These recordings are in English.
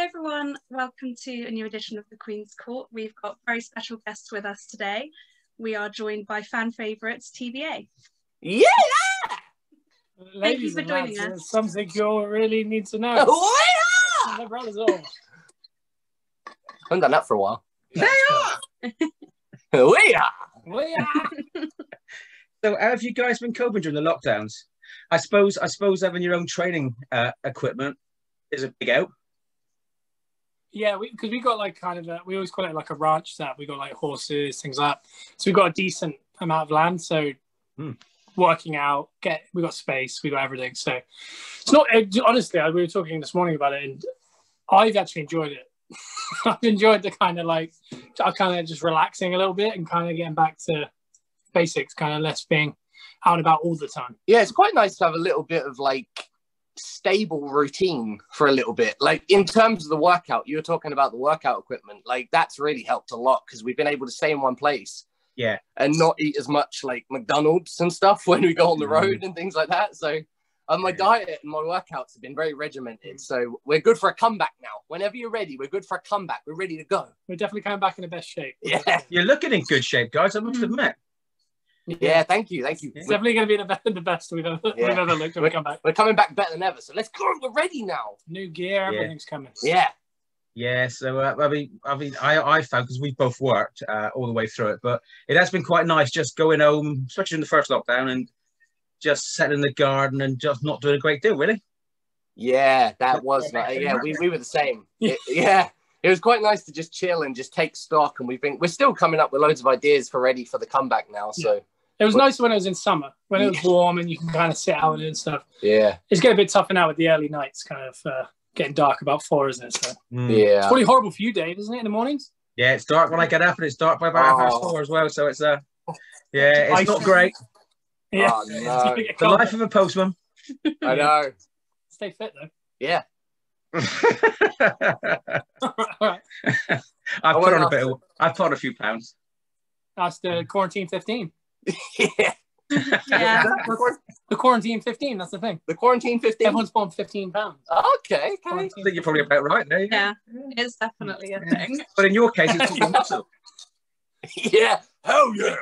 everyone, welcome to a new edition of the Queen's Court. We've got very special guests with us today. We are joined by fan favourites TBA. Yeah! Thank you for joining us. It's something you'll really need to know. Oh, My brothers all. I haven't done that for a while. They are! We are! So how have you guys been coping during the lockdowns? I suppose having your own training equipment is a big out. Yeah, because we got like kind of we always call it like a ranch setup. We got like horses, things like that. So we got a decent amount of land. So working out, we got space, we got everything. So it's not honestly. We were talking this morning about it, and I've actually enjoyed it. I've enjoyed the kind of just relaxing a little bit and kind of getting back to basics, kind of less being out and about all the time. Yeah, it's quite nice to have a little bit of like stable routine for a little bit. Like in terms of the workout, you were talking about the workout equipment, like that's really helped a lot because we've been able to stay in one place. Yeah. And not eat as much like McDonald's and stuff when we go on the road and things like that. So my diet and my workouts have been very regimented. So we're good for a comeback now. Whenever you're ready, we're good for a comeback. We're ready to go. We're definitely coming back in the best shape. Yeah. You're looking in good shape, guys, I must admit. Yeah, thank you. It's definitely going to be the best we've ever looked when we come back. We're coming back better than ever, so let's go. We're ready now. New gear, everything's coming. Yeah. Yeah, so I found, because we've both worked all the way through it, but it has been quite nice just going home, especially in the first lockdown, and just sitting in the garden and just not doing a great deal, really. Yeah, that was like, we were the same. It was quite nice to just chill and just take stock, and we're still coming up with loads of ideas ready for the comeback now. So it was nice when it was in summer, when it was warm and you can kind of sit out and stuff. Yeah, it's getting a bit tougher now with the early nights, kind of getting dark about 4, isn't it? So yeah, it's probably horrible for you, Dave, isn't it, in the mornings? Yeah, it's dark when I get up, and it's dark by about 4 as well. So it's it's not great. Yeah, oh, no. The life of a postman. I know. Stay fit though. Yeah. I've put on a few pounds. That's the quarantine 15. Yeah. The quarantine 15, that's the thing. The quarantine 15? Everyone's put on 15 pounds. Okay. I think you're probably about right there. Yeah, it's definitely a thing. But in your case, it's probably muscle. Yeah. Hell yeah.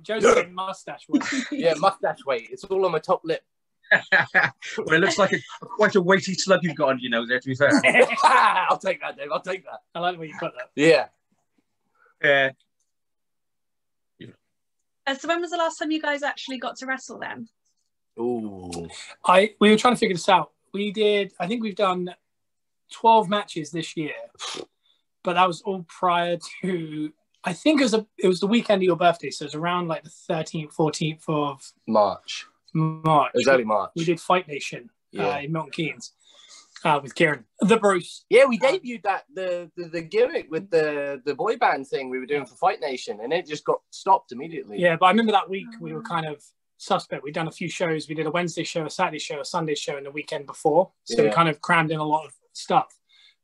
Joe's getting mustache weight. Yeah, mustache weight. It's all on my top lip. Well, it looks like quite a weighty slug you've got on your nose there, to be fair. I'll take that, Dave. I'll take that. I like the way you put that. Yeah. Yeah. So when was the last time you guys actually got to wrestle then? Ooh. We were trying to figure this out. I think we've done 12 matches this year, but that was all prior to, I think it was the weekend of your birthday, so it was around like the 13th, 14th of March. It was early March. We did Fight Nation in Milton Keynes with Kieran, the Bruce. Yeah, we debuted the gimmick with the boy band thing we were doing for Fight Nation, and it just got stopped immediately. Yeah, but I remember that week we were kind of suspect. We'd done a few shows. We did a Wednesday show, a Saturday show, a Sunday show, and the weekend before. So we kind of crammed in a lot of stuff.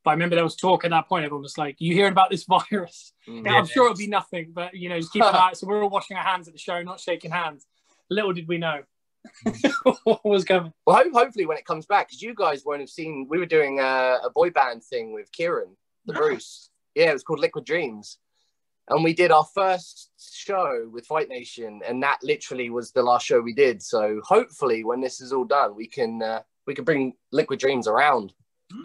But I remember there was talk at that point. Everyone was like, "You hearing about this virus?" Now, I'm sure it'll be nothing, but just keep an eye. So we were all washing our hands at the show, not shaking hands. Little did we know what was coming. Well, hopefully when it comes back, because you guys won't have seen, we were doing a boy band thing with Kieran, the Bruce. Yeah, it was called Liquid Dreams. And we did our first show with Fight Nation, and that literally was the last show we did. So hopefully when this is all done, we can bring Liquid Dreams around.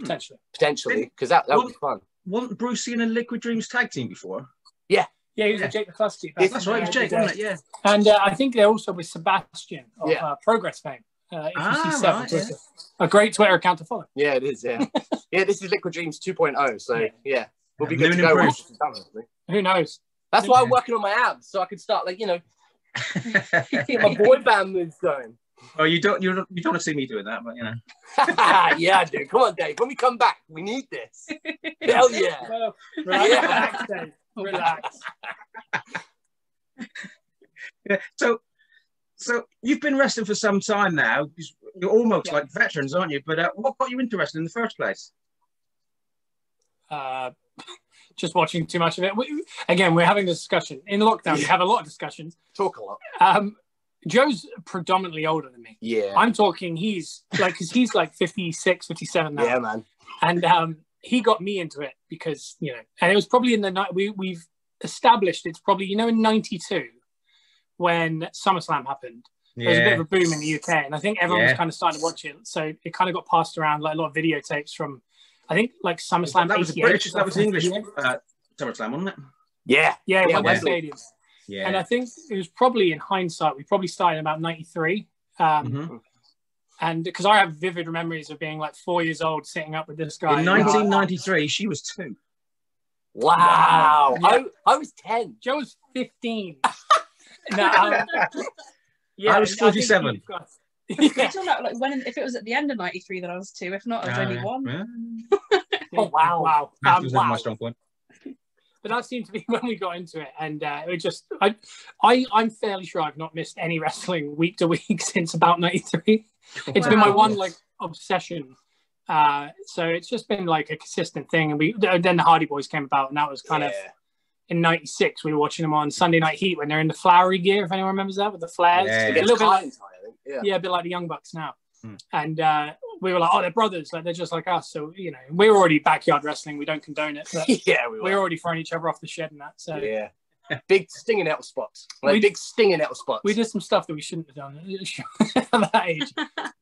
Potentially, because that would be fun. Wasn't Bruce in a Liquid Dreams tag team before? Yeah, he was a Jake the Cluster. That's right, it was Jake, wasn't it? Yeah. And I think they're also with Sebastian of Progress fame. If you see Seven, a great Twitter account to follow. Yeah, it is. Yeah, yeah. This is Liquid Dreams 2.0. So we'll be good to go. Who knows? That's why I'm working on my abs, so I can start get my boy band moves going. Oh, you don't want to see me doing that, but yeah, I do. Come on, Dave. When we come back, we need this. Hell yeah. Well, relax, Dave. Relax. Yeah. So you've been wrestling for some time now. You're almost like veterans, aren't you? But what got you into wrestling in the first place? Just watching too much of it. We're having this discussion. In lockdown, we have a lot of discussions. Talk a lot. Joe's predominantly older than me. Yeah. I'm talking, he's like 56, 57 now. Yeah, man. And he got me into it because, you know, and it was probably in the night we've established it's probably, you know, in 92 when SummerSlam happened. There was a bit of a boom in the UK, and I think everyone was kind of starting to watch it. So it kind of got passed around like a lot of videotapes from, I think, like SummerSlam. That was the British, that was the English SummerSlam, wasn't it? Yeah. Yeah, Wembley Stadium. Yeah. And I think it was probably, in hindsight, we probably started in about 93. And because I have vivid memories of being like 4 years old, sitting up with this guy. In 1993, she was 2. Wow. Yeah. I was 10. Joe was 15. No, I was 47. You're talking about like when, if it was at the end of 93 that I was 2, if not, I was only 1. Yeah. Oh, wow. That was my strong point. But that seemed to be when we got into it, and it just I'm fairly sure I've not missed any wrestling week to week since about 93. It's been my one like obsession. So it's just been like a consistent thing, and then the Hardy Boys came about, and that was kind of in 96. We were watching them on Sunday Night Heat when they're in the flowery gear, if anyone remembers that, with the flares. A little bit like, a bit like the Young Bucks now. And we were like, oh, they're brothers, like they're just like us. So, you know, we were already backyard wrestling. We don't condone it, but we were already throwing each other off the shed and that. So big stinging nettle spots, big stinging nettle spots. We did some stuff that we shouldn't have done at that age.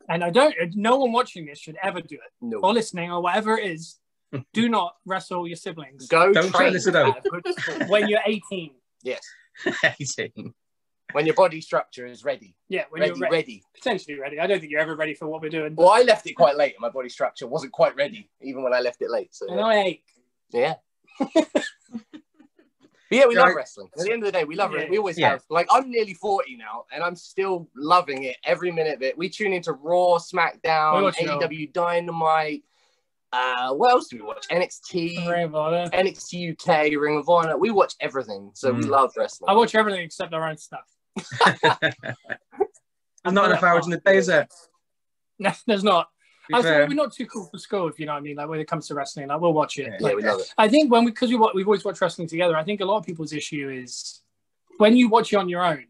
And no one watching this should ever do it, or listening, or whatever it is. Do not wrestle your siblings. Don't try this at home when you're 18. Yes, 18. When your body structure is ready. Yeah, when you're ready. Potentially ready. I don't think you're ever ready for what we're doing. Well, I left it quite late, and my body structure wasn't quite ready, even when I left it late. So and I ache. Yeah. But yeah, we love wrestling. At the end of the day, we love it. We always have. Like, I'm nearly 40 now, and I'm still loving it every minute of it. We tune into Raw, SmackDown, AEW Dynamite. What else do we watch? NXT, NXT UK, Ring of Honor. We watch everything, so we love wrestling. I watch everything except our own stuff. There's not enough hours in the day, is there? No, there's not. We're not too cool for school, if you know what I mean. Like when it comes to wrestling, like we'll watch it. Yeah, we love it. I think we've always watched wrestling together. I think a lot of people's issue is when you watch it on your own.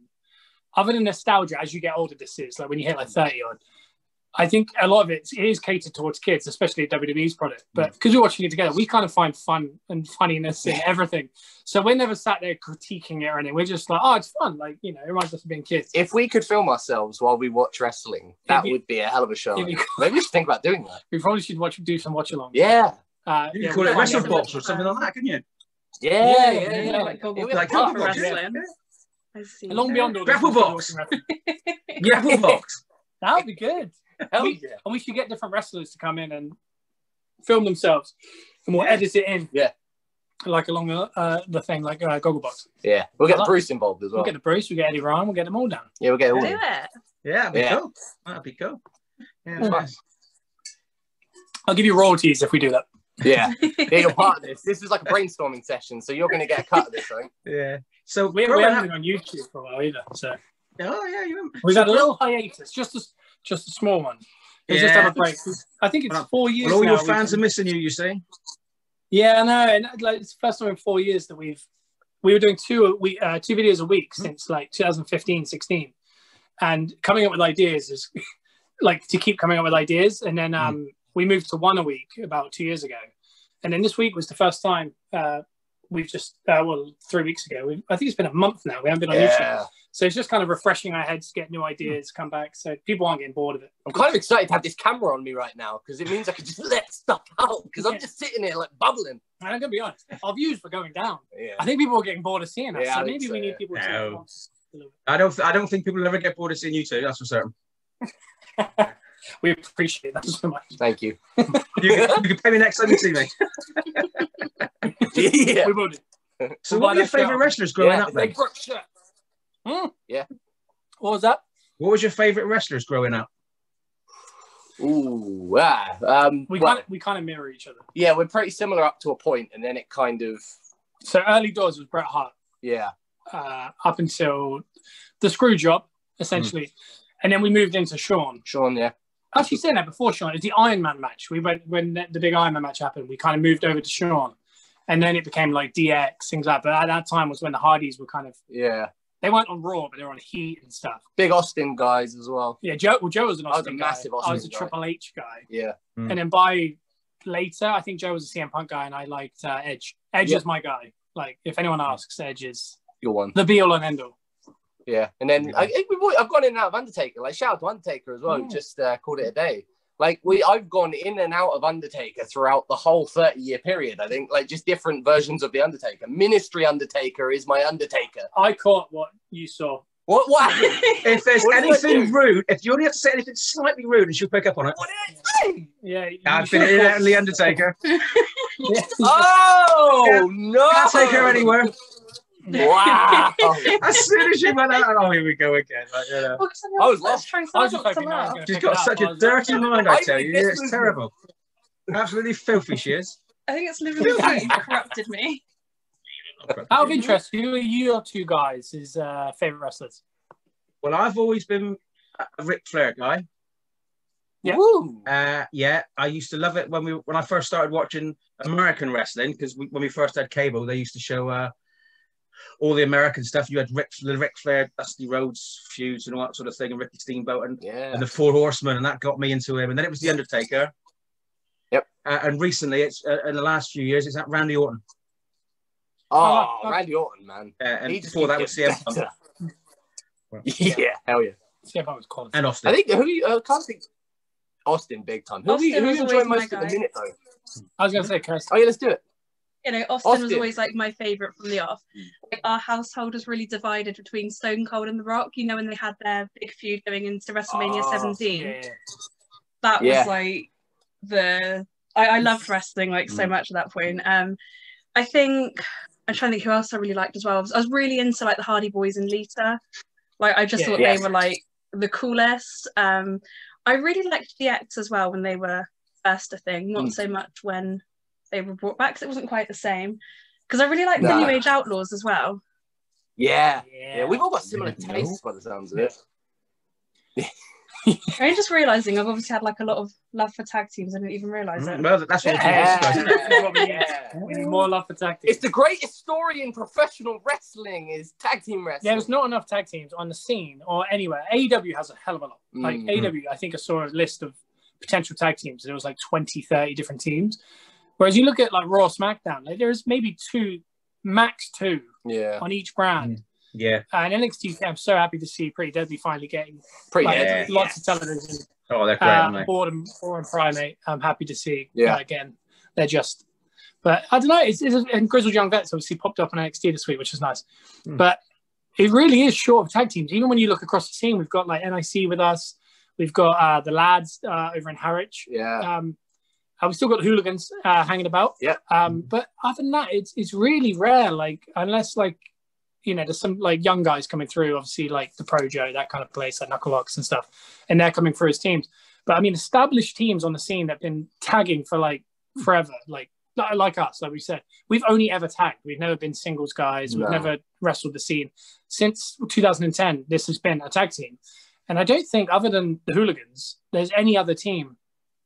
Other than nostalgia, as you get older, this is like when you hit like 30 odd. I think a lot of it is catered towards kids, especially WWE's product. But because we're watching it together, we kind of find fun and funniness in everything. So we're never sat there critiquing it or anything. We're just like, oh, it's fun. Like, you know, it reminds us of being kids. If we could film ourselves while we watch wrestling, that would be a hell of a show. Maybe we should think about doing that. We probably should do some watch-alongs. Yeah. You could call it Wrestle Box or something like that, couldn't you? Yeah. Like Google like for Google wrestling. Along beyond all Grapple Box. Grapple Box. That would be good. And we should get different wrestlers to come in and film themselves, and we'll edit it in. Yeah, like along the thing, like Gogglebox. Yeah, we'll get Bruce involved as well. We'll get the Bruce, we'll get Eddie Ryan, we'll get them all down. Yeah, we'll get all. Do it. Yeah, that'd be cool. That'd be cool. Yeah, nice. I'll give you royalties if we do that. Yeah, you're part of this. This is like a brainstorming session, so you're going to get a cut of this, I think. Yeah. So we haven't been on YouTube for a while either. So. Oh yeah, we've had a little hiatus, just a small one. Just have a break. I think it's 4 years. Well, all your fans are missing you. You say? Yeah, I know. And like it's the first time in 4 years that we were doing two videos a week since like 2015, 16, and coming up with ideas is like to keep coming up with ideas. And then we moved to one a week about 2 years ago, and then this week was the first time we've just 3 weeks ago. I think it's been a month now. We haven't been on YouTube. So it's just kind of refreshing our heads, get new ideas, come back. So people aren't getting bored of it. I'm kind of excited to have this camera on me right now because it means I can just let stuff out because I'm just sitting here like bubbling. And I'm going to be honest, our views were going down. Yeah. I think people are getting bored of seeing us. Yeah, so maybe we need people to... I don't think people will ever get bored of seeing you two, that's for certain. We appreciate that so much. Thank you. You can pay me next time you see me. Yeah. We will do. So what were your favourite wrestlers growing up then? Yeah. What was that? What was your favourite wrestlers growing up? Ooh, we kind of mirror each other. Yeah, we're pretty similar up to a point, and then it kind of. So early doors was Bret Hart. Yeah. Up until the screw job, essentially, and then we moved into Shawn. Shawn, yeah. Actually, saying that before Shawn, it's the Iron Man match. We went when the big Iron Man match happened. We kind of moved over to Shawn, and then it became like DX things like that. But at that time was when the Hardys were kind of They weren't on Raw, but they were on Heat and stuff. Big Austin guys as well. Yeah, Joe was an Austin guy. Massive Austin I was a guy. Triple H guy. Yeah. And then by later. I think Joe was a CM Punk guy, and I liked Edge. Edge is my guy. Like, if anyone asks, Edge is your one. The be all and end all. Yeah, and then I've gone in and out of Undertaker. Like, shout out to Undertaker as well. Just called it a day. Like, I've gone in and out of Undertaker throughout the whole 30-year period. I think, like, just different versions of the Undertaker. Ministry Undertaker is my Undertaker. I caught what you saw. What? If there's anything rude, if you only have to say anything slightly rude, and she'll pick up on it. What did I say? Yeah, I've been in and out of the Undertaker. Oh, no. Can't take her anywhere. Wow. As soon as she went out, oh, here we go again. Like, you know. I was lost. I was just hoping I was going to She's got such a dirty mind, I tell you. It's terrible. Absolutely filthy, she is. I think it's literally you corrupted me. Out of interest, who are your two guys' favourite wrestlers? Well, I've always been a Ric Flair guy. Yeah. Yeah, I used to love it when I first started watching American wrestling, because when we first had cable, they used to show all the American stuff. You had the Ric Flair, Dusty Rhodes feuds and all that sort of thing, and Ricky Steamboat and the Four Horsemen, and that got me into him. And then it was The Undertaker. Yep. And recently, it's in the last few years, it's that Randy Orton. Oh, Randy Orton, man. And before that was CM Punk. Yeah, hell yeah. CM Punk was quality. And Austin. I think can't think Austin big time. Who you enjoy most at the minute though? I was going to say Kirsten. Oh yeah, let's do it. You know, Austin was always like my favourite from the off. Like, our household was really divided between Stone Cold and The Rock. You know, when they had their big feud going into WrestleMania 17. Yeah. That was like I loved wrestling like so much at that point. I think I'm trying to think who else I really liked as well. I was really into like the Hardy Boys and Lita. Like, I just thought they were like the coolest. I really liked DX as well when they were first a thing. Not so much when they were brought back, because it wasn't quite the same. Because I really liked the New Age Outlaws as well. Yeah, we've all got similar tastes by the sounds of it. I'm just realising I've obviously had like a lot of love for tag teams. I didn't even realise it. Well, that's what We need more love for tag teams. It's the greatest story in professional wrestling is tag team wrestling. There's not enough tag teams on the scene or anywhere. AEW has a hell of a lot. Like AEW, I think I saw a list of potential tag teams. There was like 20, 30 different teams. Whereas you look at like Raw, SmackDown, like there's maybe max two on each brand. Yeah. And NXT, I'm so happy to see Pretty Deadly finally getting lots of television. Oh, they're great, aren't they? Boredom and Primate, I'm happy to see again. They're just, but I don't know. And Grizzled Young Vets obviously popped up on NXT this week, which is nice. But it really is short of tag teams. Even when you look across the scene, we've got like NIC with us. We've got the lads over in Harwich. Yeah. We've still got the hooligans hanging about. Yeah. But other than that, it's really rare. Like, unless like, you know, there's some like young guys coming through, obviously like the Projo, that kind of place, like Knucklebox and stuff, and they're coming through as teams. But I mean, established teams on the scene that have been tagging for like forever, like us, like we said, we've only ever tagged. We've never been singles guys. We've never wrestled the scene. Since 2010, this has been a tag team. And I don't think, other than the hooligans, there's any other team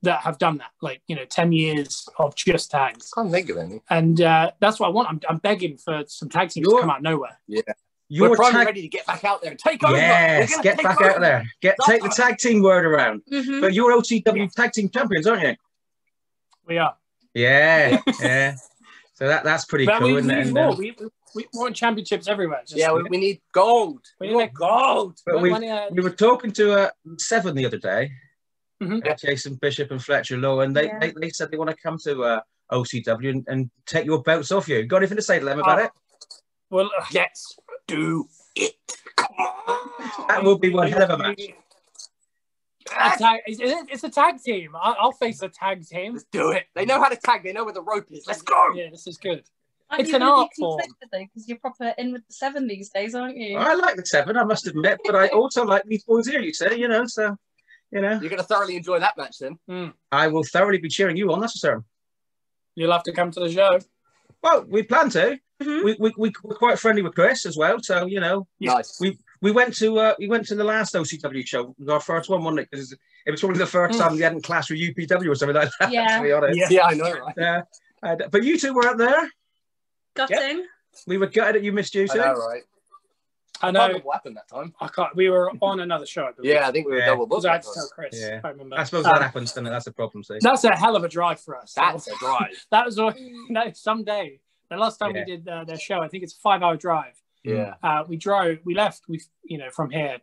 that have done that, like, you know, 10 years of just tags. Can't think of any. And that's what I want. I'm begging for some tag teams to come out of nowhere. Yeah. We're probably ready to get back out there and take over. Yes, get back out there. Take the tag team word around. But you're OTW tag team champions, aren't you? We are. Yeah, yeah. So that's pretty cool, isn't it? We want championships everywhere. We need gold. We need gold. But we were talking to Seven the other day. Jason Bishop and Fletcher Lowe, and they said they want to come to OCW and take your belts off you. Got anything to say to them about it? Well, let's do it. Come on. That will be one hell of a match. It's a tag team. I'll face a tag team. Let's do it. They know how to tag. They know where the rope is. Let's go. Yeah, this is good. It's an art form. Because you're proper in with the Seven these days, aren't you? I like the Seven, I must admit, but I also like these boys here, you say, so... You know, you're going to thoroughly enjoy that match then. I will thoroughly be cheering you on. That's for certain. You'll have to come to the show. Well, we plan to. We're quite friendly with Chris as well. So you know, nice. We went to the last OCW show. It was our first one, wasn't it? Because it was probably the first time we hadn't clashed with UPW or something like that. Yeah. To be honest. Yeah, I know. Right? But you two were out there. Gutting. We were gutted that you missed you two. I know, right? I know. What happened that time? I can't. We were on another show. I believe. Yeah, I think we were double booked. I had to tell Chris. Yeah. I remember. I suppose that happens, doesn't it? That's a problem. So. That's a hell of a drive for us. That's a drive. That was someday. The last time we did their show, I think it's a 5-hour drive. Yeah. We left. From here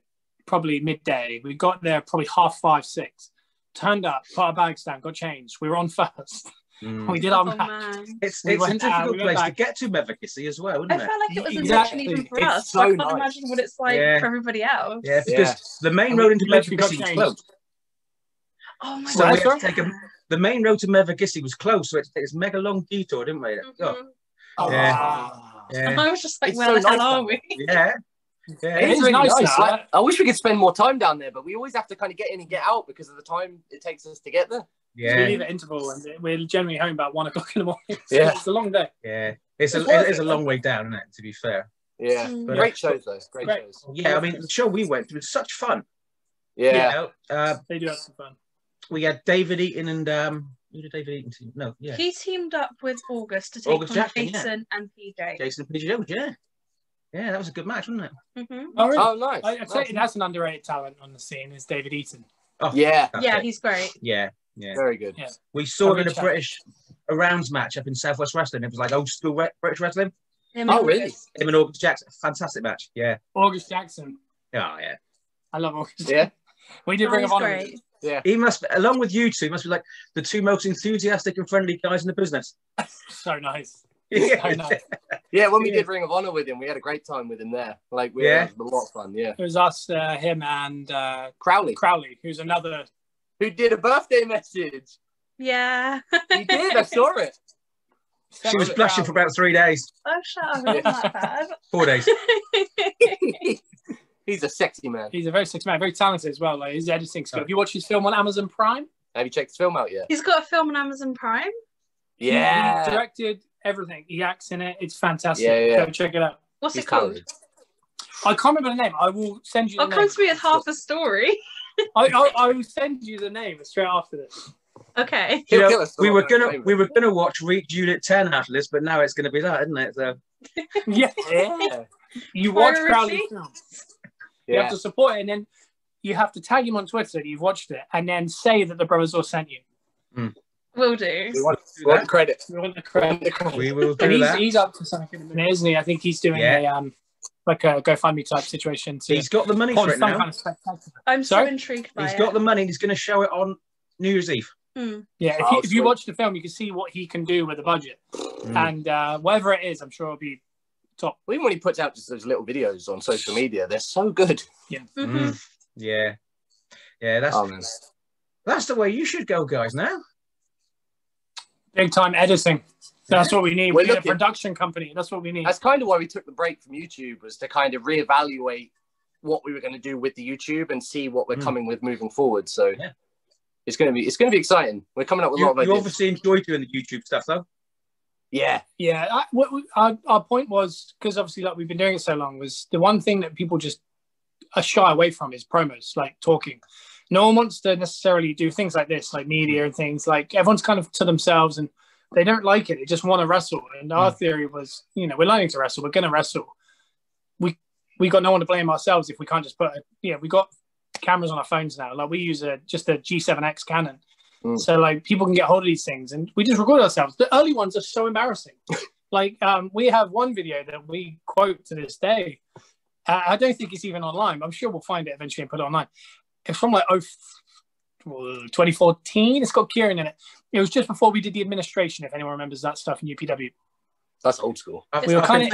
probably midday. We got there probably 5:30, 6. Turned up, put our bags down, got changed. We were on first. We did our match. It's a difficult place to get to Mevagissey as well, isn't it? I felt like it was Exactly. even for It's us. so I can't nice. imagine what it's like for everybody else. Yeah, because the main road into Mevagissey was closed. Oh my So god! we had to take the main road to Mevagissey was closed, so we had to take this mega long detour, didn't we? Yeah. And I was just like, It's where so the hell nice are down we? Yeah. It is really nice. Like, I wish we could spend more time down there, but we always have to kind of get in and get out because of the time it takes us to get there. So we leave at interval, and we're generally home about 1 o'clock in the morning. So Yeah. it's a long day. Yeah. It is a long way down, isn't it, to be fair. Yeah. Mm. Great shows, though. Great shows. Yeah, I mean, the show we went to was such fun. Yeah. You know, They do have some fun. we had David Eaton and who did David Eaton team? No, yeah. He teamed up with August to take August on Jackson, Jason and PJ. Jason and PJ Jones, yeah. Yeah, that was a good match, wasn't it? Oh, really? Oh, nice. I'd say that's an underrated talent on the scene is David Eaton. Oh, Yeah. Yeah, he's great. Yeah. Very good. Yeah. We saw him in Very a rounds match up in Southwest Wrestling. It was like old school British wrestling. Oh, really? Him and August Jackson. Fantastic match. Yeah. August Jackson. Oh, yeah. I love August. Yeah. We did Ring of Honor. Great. Yeah. He must, along with you two, must be like the two most enthusiastic and friendly guys in the business. So nice. Yeah. So nice. Yeah, when we did Ring of Honor with him, we had a great time with him there. Like, it was a lot of fun, yeah. It was us, him, and Crowley, who's another. who did a birthday message. Yeah. He did, I saw it. She was blushing for about 3 days. Oh, shut up. It wasn't that bad. 4 days. He's a sexy man. He's a very sexy man, very talented as well. Like his editing skill. Have you watched his film on Amazon Prime? Have you checked his film out yet? He's got a film on Amazon Prime. Yeah. He directed everything. He acts in it. It's fantastic. Yeah. Go check it out. What's He's it called? talented. I can't remember the name. I will send you the I'll name. come to me with half a story. I will send you the name straight after this. Okay. You He'll kill know, us. we were gonna watch Reach Unit 10 after this, but now it's gonna be that, isn't it? So Yeah. Yeah. You watch Priority. Crowley's film. You Yeah. have to support it, and then you have to tag him on Twitter that you've watched it, and then say that the Brothers all sent you. Will do. We want credit. We want the credit. we will And do that. he's up to something in a minute, isn't he? I think he's doing a like a GoFundMe type situation. He's got the money for it some now. kind of spectacle. I'm Sorry? so intrigued by He's it. got the money. He's going to show it on New Year's Eve. Yeah, Oh, if you sweet. watch the film, you can see what he can do with the budget, and whatever it is, I'm sure it'll be top. Even when he puts out just those little videos on social media, they're so good. Yeah, Yeah. Oh, man. That's the way you should go, guys. Now. big time editing. That's what we need. We're We need a looking. production company. That's what we need. That's kind of why we took the break from YouTube, was to kind of reevaluate what we were going to do with the YouTube and see what we're coming with moving forward. So it's going to be exciting. We're coming up with a lot of You ideas. obviously enjoy doing the YouTube stuff, though. Yeah. Yeah, our point was, because obviously like we've been doing it so long, was the one thing that people just are shy away from is promos, like talking. No one wants to necessarily do things like this, like media and things. Like everyone's kind of to themselves and they don't like it. They just want to wrestle. And our theory was, we're learning to wrestle. We're going to wrestle. We got no one to blame ourselves if we can't just we got cameras on our phones now. Like we use just a G7X Canon. So like people can get hold of these things and we just record ourselves. The early ones are so embarrassing. Like we have one video that we quote to this day. I don't think it's even online. I'm sure we'll find it eventually and put it online. It's from like 2014. It's got Kieran in it. It was just before we did the administration, if anyone remembers that stuff in UPW. That's old school. I've been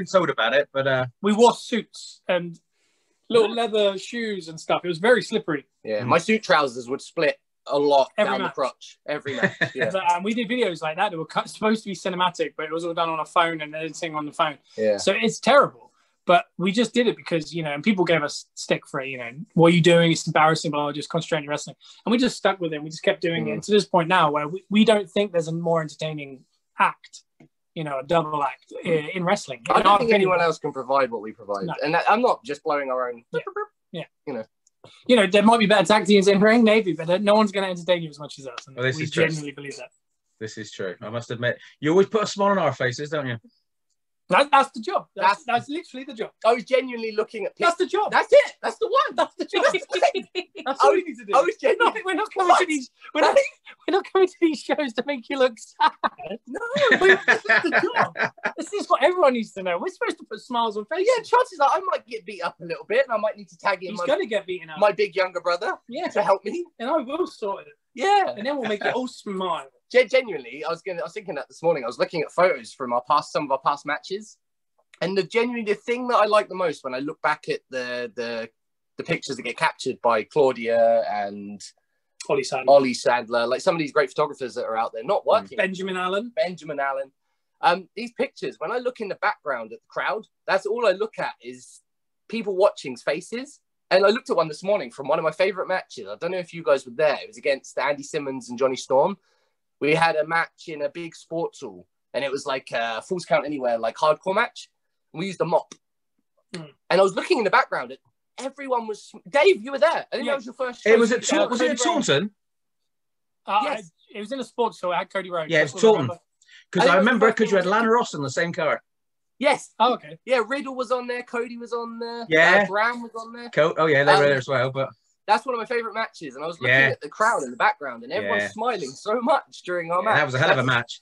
told about it, but we wore suits and little leather shoes and stuff. It was very slippery. Yeah, my suit trousers would split a lot Every down match. the crotch every match. Yeah. And we did videos like that. They were supposed to be cinematic, but it was all done on a phone and editing on the phone. Yeah. So it's terrible. But we just did it because, and people gave us stick for it, what are you doing? It's embarrassing, but I'll just concentrate on your wrestling. And we just stuck with it. We just kept doing it. And to this point now where we don't think there's a more entertaining act, a double act in wrestling. I don't think anyone else can provide what we provide. No. And I'm not just blowing our own. Yeah. Yeah. There might be better tag teams in ring, maybe, but no one's going to entertain you as much as us. And this we is true. genuinely believe that. This is true. I must admit, you always put a smile on our faces, don't you? That's the job. That's literally the job. I was genuinely looking at That's the job. That's it. That's the one. That's the job. That's all we need to do. I was genuinely... We're not coming to these. We're not coming to these shows to make you look sad. No. This is the job. This is what everyone needs to know. We're supposed to put smiles on faces. Yeah, chances are I might get beat up a little bit, and I might need to tag in He's going to get beaten up. my big younger brother to help me. And I will sort it. Yeah. And then we'll make it all smile. Genuinely, I was thinking that this morning. I was looking at photos from some of our past matches, and the thing that I like the most when I look back at the pictures that get captured by Claudia and Ollie Sadler, like some of these great photographers that are out there not working. Benjamin Allen. These pictures, when I look in the background at the crowd, that's all I look at is people watching's faces. And I looked at one this morning from one of my favorite matches. I don't know if you guys were there. It was against Andy Simmons and Johnny Storm. We had a match in a big sports hall, and it was like a Falls Count Anywhere, like hardcore match. And we used a mop. And I was looking in the background, and everyone was... Dave, you were there. I think that was your first show. Was it at Taunton? Yes. It was in a sports hall. I had Cody Rhodes. Yeah, it's Taunton. Because I remember because you had Lana Ross in the same car. Yes. Oh, okay. Yeah, Riddle was on there. Cody was on there. Yeah. Brown was on there. Oh, yeah, they were there as well, but... That's one of my favourite matches, and I was looking at the crowd in the background, and everyone's smiling so much during our match. That was a hell of a match.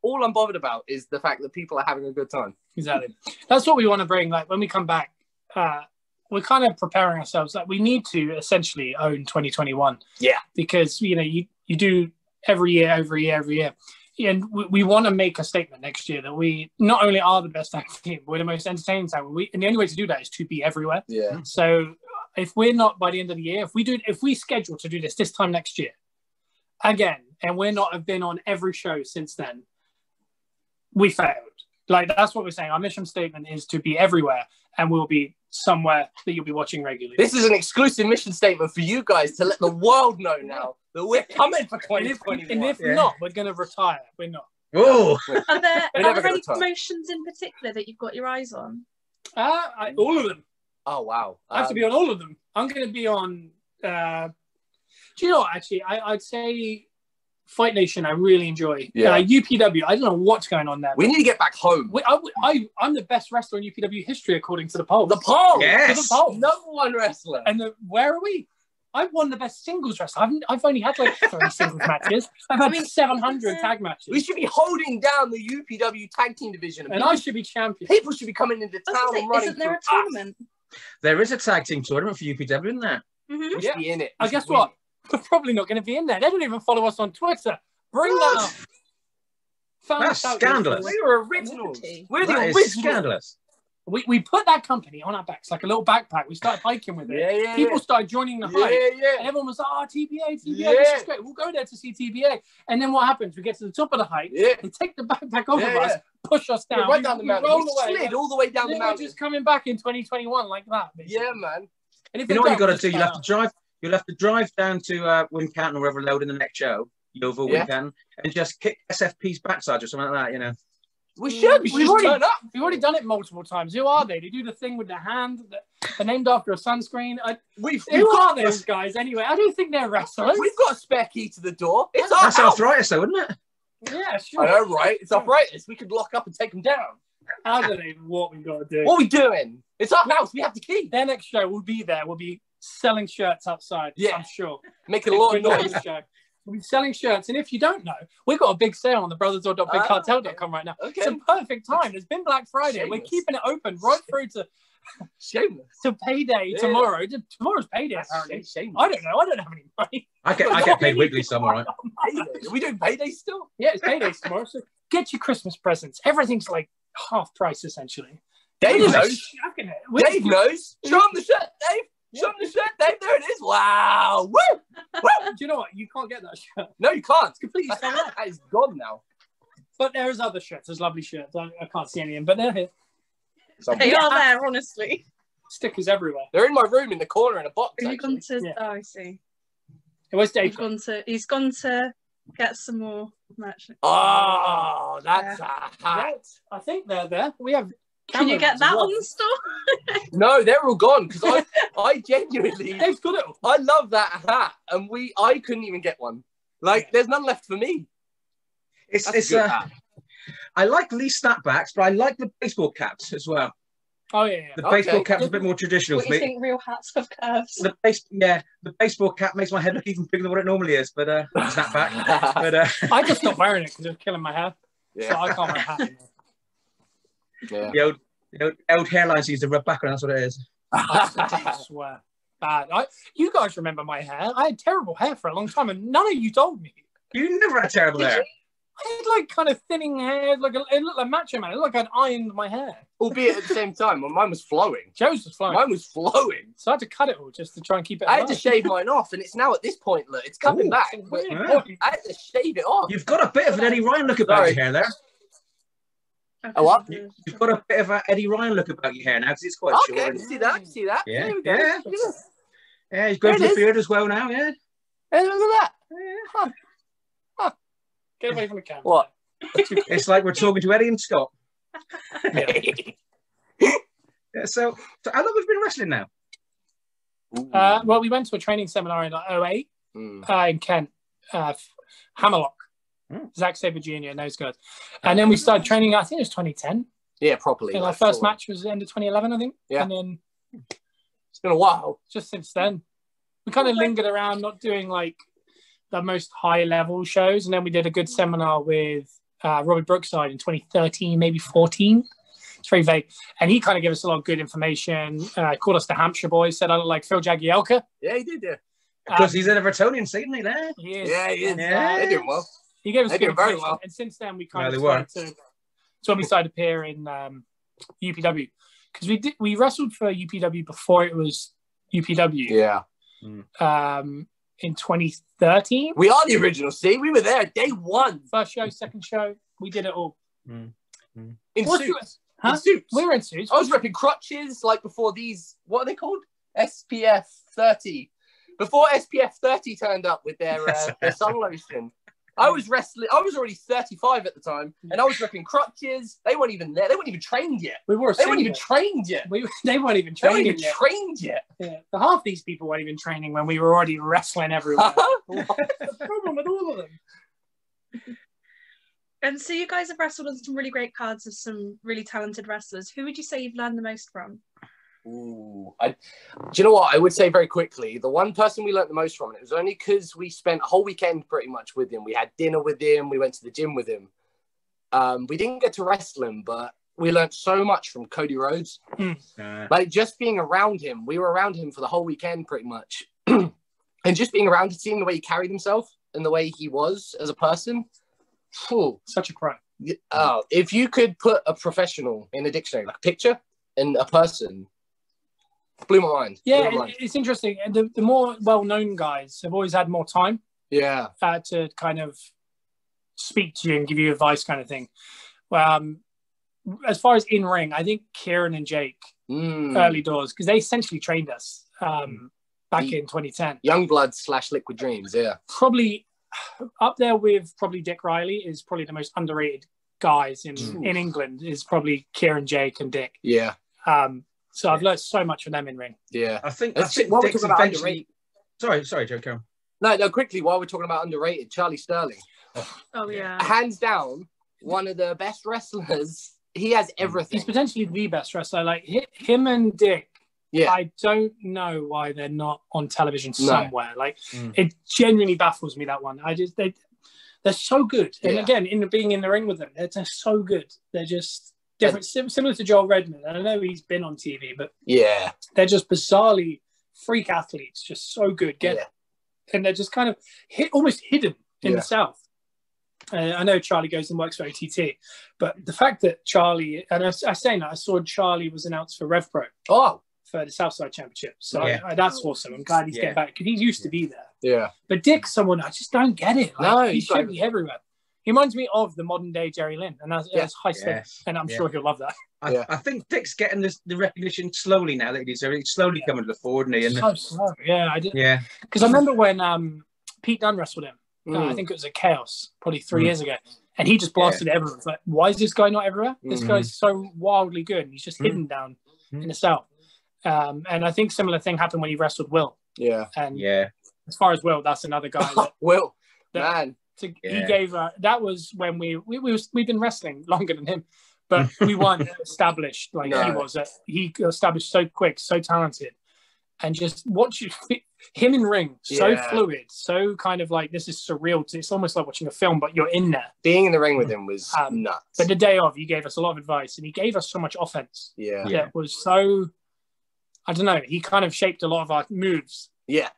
All I'm bothered about is the fact that people are having a good time. Exactly. That's what we want to bring. Like, when we come back, we're kind of preparing ourselves. Like, we need to essentially own 2021. Yeah. Because, you do every year. And we want to make a statement next year that we not only are the best tag team, but we're the most entertaining tag team. And the only way to do that is to be everywhere. Yeah. So if we're not by the end of the year, if we schedule to do this time next year, again, and we're not have been on every show since then, we failed. Like, that's what we're saying. Our mission statement is to be everywhere, and we'll be somewhere that you'll be watching regularly. This is an exclusive mission statement for you guys to let the world know now that we're coming for 2021. And if not, we're going to retire. We're not. Oh. Are there any promotions in particular that you've got your eyes on? All of them. Oh, wow. I have to be on all of them. I'm going to be on... do you know what, actually? I'd say Fight Nation I really enjoy. Yeah. UPW, I don't know what's going on there. We need to get back home. I'm the best wrestler in UPW history, according to the poll. The poll? Yes. The poll. Number one wrestler. And where are we? I've won the best singles wrestler. I've only had like 3 singles matches. I've had 700 tag matches. We should be holding down the UPW tag team division. And I should be champion. People should be coming into town and running. Isn't there a tournament? There is a tag team tournament for UPW, isn't there? Mm-hmm. We should be in it. I guess what? We're probably not going to be in there. They don't even follow us on Twitter. Bring that up. That's scandalous. We're originals. We're the That originals. is scandalous. We put that company on our backs like a little backpack. We started hiking with it. People started joining the hike. And everyone was like, TBA, this is great. We'll go there to see TBA. And then what happens? We get to the top of the hike. They take the backpack off of us, push us down. Right down the mountain. Roll We slid all the way down the mountain. We're just coming back in 2021 like that. Basically. Yeah, man. And if you know what you've got to do? You'll have to drive down to Wincanton or wherever load in the next show. Yeovil, Wincanton, and just kick SFP's backside or something like that, you know. We should. We've already done it multiple times. Who are they? They do the thing with their hand. They're named after a sunscreen. Who are those guys anyway? I don't think they're wrestlers. We've got a spare key to the door. That's arthritis, though, isn't it? Yeah, sure. I know, right? It's arthritis. We could lock up and take them down. I don't know what we've got to do. What are we doing? It's our house. We have the key. Their next show, we'll be there. We'll be selling shirts outside. Yeah, I'm sure. Making a lot of noise. We'll be selling shirts. And if you don't know, we've got a big sale on the brothersor.bigcartel.com right now. Okay. It's a perfect time. It's been Black Friday. Shameless. We're keeping it open right through to payday tomorrow. Tomorrow's payday, apparently. I don't know. I don't have any money. I get paid weekly somewhere, right? Are we doing payday still? Yeah, it's payday tomorrow. So get your Christmas presents. Everything's like half price, essentially. Dave knows. Dave knows. Show him the shirt, Dave. Show him the shirt, Dave. There it is. Wow. Woo! Do you know what? You can't get that shirt. No, you can't. It's completely sold out. That is gone now. But there's other shirts. There's lovely shirts. I can't see any of them, but they're here. They are there, honestly. Stickers everywhere. They're in my room in the corner in a box. Have you gone to? Yeah. Oh, I see. Where's Dave? He's gone to get some more merch. Oh, that's a hat. I think they're there. We have. Can you get that on the store? No, they're all gone because I genuinely. Dave's got it. I love that hat, and I couldn't even get one. Like, there's none left for me. It's a good hat. I like Lee snapbacks, but I like the baseball caps as well. Oh yeah. The baseball cap's a bit more traditional What for you me. think real hats have curves? The baseball cap makes my head look even bigger than what it normally is. But snapback. But I just stopped wearing it because it was killing my hair. Yeah. So I can't wear a hat anymore. Yeah. The old hairline seems to rub back on. That's what it is. I swear. Bad. You guys remember my hair? I had terrible hair for a long time, and none of you told me. You never had terrible hair. I had like kind of thinning hair, it looked like Macho Man. It looked like I'd ironed my hair. Albeit at the same time, mine was flowing. Joe's was flowing. Mine was flowing. So I had to cut it all just to try and keep it I alive. had to shave mine off, and it's now at this point, look, it's coming back. But Yeah. I had to shave it off. You've got a bit of an Eddie Ryan look about your hair there. Oh, what? You've got a bit of an Eddie Ryan look about your hair now because it's quite Okay, short. see that? See that? Yeah, There we go. yeah. Look at Yeah, he's going for the beard as well now, yeah. Hey, look at that. Get away from the camera. What? It's like we're talking to Eddie and Scott. Yeah, so how long have you been wrestling now? Well, we went to a training seminar in 2008 in Kent, Hammerlock, Zack Sabre Jr. and those guys. And then we started training, I think it was 2010. Yeah, properly. And our first match was the end of 2011, I think. Yeah. And then It's been a while. just since then, we kind of lingered around, not doing like the most high level shows. And then we did a good seminar with Robbie Brookside in 2013, maybe 14. It's very vague. And he kind of gave us a lot of good information. Called us the Hampshire Boys, said I look like Phil Jagielka. Yeah, he did, yeah. Because he's an Evertonian, isn't he there? He is. Yeah, he is. Yeah. They're doing well. He gave us They're good doing very information. well. And since then, we kind they of were. started to... So when we started to appear in UPW. Because we wrestled for UPW before it was UPW. Yeah. In 2013. We are the original, see? We were there day one. First show, second show, we did it all. In What's suits. Huh? In suits. We were in suits. I was repping crutches like before these, what are they called? SPF 30. Before SPF 30 turned up with their sun lotion. I was wrestling. I was already 35 at the time, and I was repping crutches. They weren't even there. They weren't even trained yet. We were. They weren't even trained yet. They weren't even They weren't training even yet. trained yet. Yeah. The half these people weren't even training when we were already wrestling everywhere. That's the problem with all of them. And so you guys have wrestled on some really great cards of some really talented wrestlers. Who would you say you've learned the most from? Ooh, do you know what? I would say very quickly, the one person we learnt the most from, and it was only because we spent a whole weekend pretty much with him. We had dinner with him. We went to the gym with him. We didn't get to wrestle him, but we learnt so much from Cody Rhodes. Like just being around him, we were around him for the whole weekend pretty much. And just being around and seeing the way he carried himself and the way he was as a person. Whew. Such a crime. If you could put a professional in a dictionary, like a picture and a person, blew my mind. Yeah, it's interesting. And the more well-known guys have always had more time. Yeah. To kind of speak to you and give you advice, kind of thing. As far as in ring, I think Kieran and Jake early doors, because they essentially trained us back in 2010. Youngblood / Liquid Dreams, yeah. Probably up there with probably Dick Riley is probably the most underrated guys in England. Is probably Kieran, Jake, and Dick. Yeah. So I've learned so much from them in ring. Yeah. I think While we're Dick's talking about eventually... underrated. Sorry, Joe, Carol. No, quickly, while we're talking about underrated, Charlie Sterling. Oh, yeah. Hands down, one of the best wrestlers. He has everything. He's potentially the best wrestler. Like him and Dick, yeah. I don't know why they're not on television somewhere. Like it genuinely baffles me, that one. They're so good. And again, being in the ring with them, they're just so good. They're just different, similar to Joel Redmond. I know he's been on TV, but yeah, they're just bizarrely freak athletes, just so good. And they're just kind of almost hidden in the South. I know Charlie goes and works for OTT, but the fact that Charlie, and I saw Charlie was announced for RevPro for the Southside Championship. So that's awesome. I'm glad he's getting back because he used to be there. Yeah. But Dick's someone, I just don't get it. Like, no, he should be everywhere. He reminds me of the modern day Jerry Lynn, and that's high stakes, and I'm sure he'll love that. I think Dick's getting the recognition slowly now that he's slowly coming to the fore, isn't he? And so slow. Yeah, I did. Yeah. Because I remember when Pete Dunne wrestled him. I think it was at Chaos probably 3 years ago, and he just blasted everyone. It's like, why is this guy not everywhere? This guy's so wildly good, and he's just hidden down in the South. And I think similar thing happened when he wrestled Will. Yeah. And as far as Will, that's another guy. Will, man, He gave that was when we've been wrestling longer than him, but we weren't established like he was. He established so quick, so talented, and just watch him in ring, so fluid, so kind of like this is surreal. It's almost like watching a film, but you're in there. Being in the ring with him was nuts. But the day of, he gave us a lot of advice, and he gave us so much offense. That was so. I don't know. He kind of shaped a lot of our moves.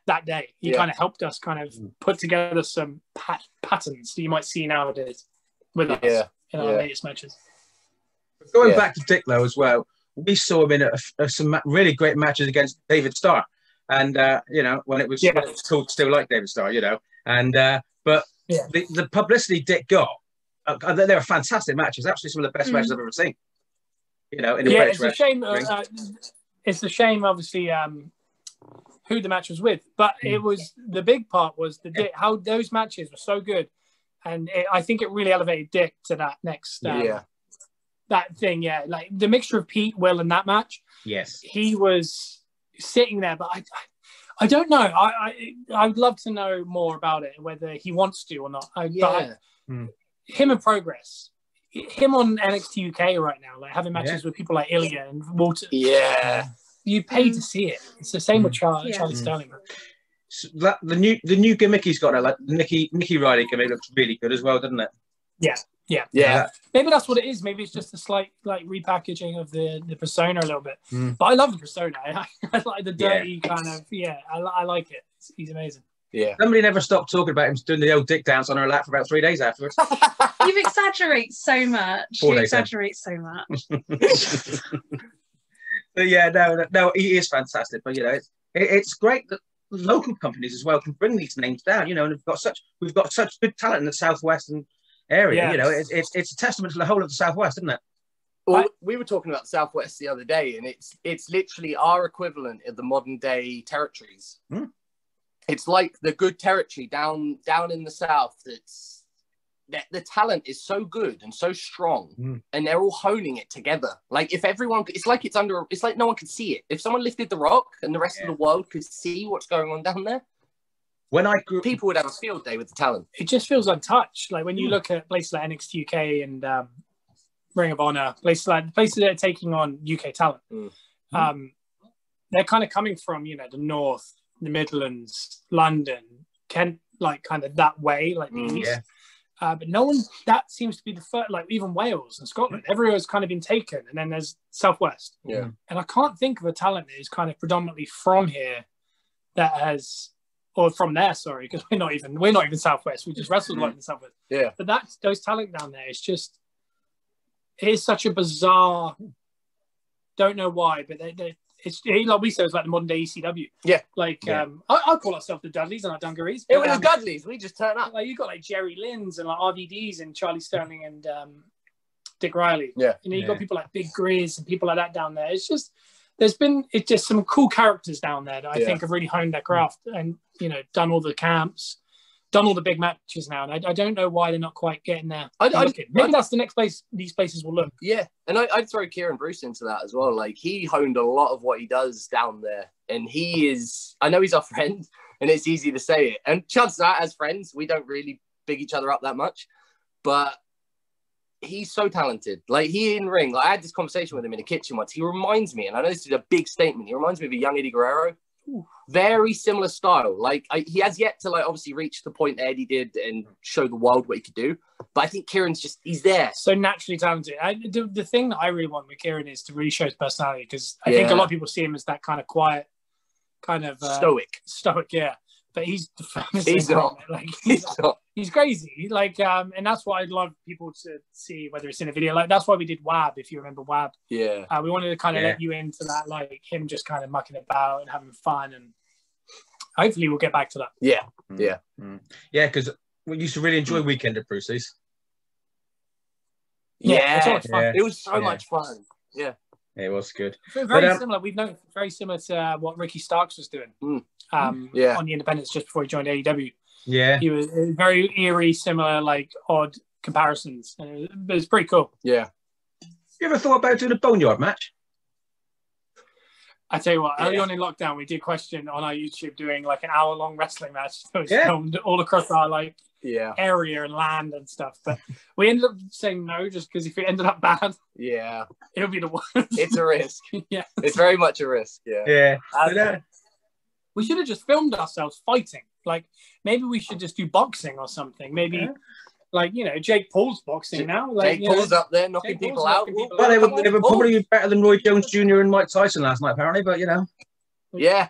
That day, he kind of helped us kind of put together some patterns that you might see nowadays with us in our latest matches. Going back to Dick though as well, we saw him in some really great matches against David Starr, and you know, when it was called Still Like David Starr, you know, and but the publicity Dick got, they were fantastic matches, absolutely some of the best matches I've ever seen. You know, in the it's a shame. It's a shame, obviously. Who the match was with, but it was the big part was how those matches were so good, and I think it really elevated Dick to that next that thing. Like the mixture of Pete, Will, and that match. Yes, he was sitting there, but I don't know. I would love to know more about it, whether he wants to or not. Him in Progress, him on NXT UK right now, like having matches with people like Ilya and Walter. You pay to see it. It's the same with Charlie Sterling. So the new gimmick he's got, like Nikki Riley gimmick, looks really good as well, doesn't it? Yeah. Maybe that's what it is. Maybe it's just a slight like repackaging of the persona a little bit. But I love the persona. I like the dirty kind of. I like it. He's amazing. Yeah. Somebody never stopped talking about him doing the old dick dance on her lap for about 3 days afterwards. You exaggerate so much. You exaggerate so much. But no, he is fantastic. But you know, it's great that local companies as well can bring these names down. You know, and we've got such good talent in the southwestern area. You know, it's a testament to the whole of the southwest, isn't it? Well, we were talking about the southwest the other day, and it's literally our equivalent of the modern day territories. It's like the good territory down in the south. The talent is so good and so strong, and they're all honing it together. Like if everyone, it's like no one could see it. If someone lifted the rock and the rest of the world could see what's going on down there, when I grew, people would have a field day with the talent. It just feels untouched. Like when you look at places like NXT UK and Ring of Honor, places that are taking on UK talent, they're kind of coming from the north, the Midlands, London, Kent, like kind of that way, like the east. But no one, that seems to be the first, like even Wales and Scotland, everywhere's kind of been taken. And then there's Southwest. Yeah. And I can't think of a talent that is kind of predominantly from here that has, or from there, sorry, because we're not even Southwest. We just wrestled like in the Southwest. Yeah. But those talent down there, it is such a bizarre, don't know why, but it's like we say, it's like the modern day ECW. Yeah. Like, I call ourselves the Dudleys and our dungarees. It was the Dudleys. We just turn up. Like you got like Jerry Lynn's and like RVD's and Charlie Sterling and Dick Riley. Yeah. And you got people like Big Grizz and people like that down there. It's just, it's just some cool characters down there that I think have really honed their craft and, done all the camps, done all the big matches now. And I don't know why they're not quite getting there. Maybe that's the next place these places will look. Yeah. And I'd throw Kieran Bruce into that as well. Like he honed a lot of what he does down there. And I know he's our friend and it's easy to say it. And chances are as friends, we don't really big each other up that much, but he's so talented. Like he in ring, like I had this conversation with him in the kitchen once. He reminds me, and I know this is a big statement, he reminds me of a young Eddie Guerrero. Ooh. Very similar style. Like he has yet to like obviously reach the point that Eddie did and show the world what he could do. But I think Kieran's he's there. So naturally talented. The thing that I really want with Kieran is to really show his personality, because I think a lot of people see him as that kind of quiet, kind of stoic, yeah. But he's not. Like he's crazy. Like and that's what I'd love people to see, whether it's in a video. Like that's why we did WAB, if you remember WAB. Yeah. We wanted to kind of let you into that, like him just kind of mucking about and having fun, and hopefully we'll get back to that. Yeah. Yeah, because we used to really enjoy Weekend at Brucey's. Yeah, it's so much fun. It was so much fun. Yeah. It was good. Very similar. We've known very similar to what Ricky Starks was doing on the Independents just before he joined AEW. Yeah. He was very eerie, similar, like odd comparisons. And it was pretty cool. Yeah. You ever thought about doing a Boneyard match? I tell you what, early on in lockdown, we did question on our YouTube doing like an hour-long wrestling match that was filmed all across our like area and land and stuff. But we ended up saying no just because if it ended up bad, it'll be the worst. It's a risk. Yeah, it's very much a risk. Yeah. We should have just filmed ourselves fighting. Like maybe we should just do boxing or something. Maybe. Like, you know, Jake Paul's boxing now. Like, Jake Paul's up there knocking people out. Well, they were probably better than Roy Jones Jr. and Mike Tyson last night, apparently, but, you know. Yeah.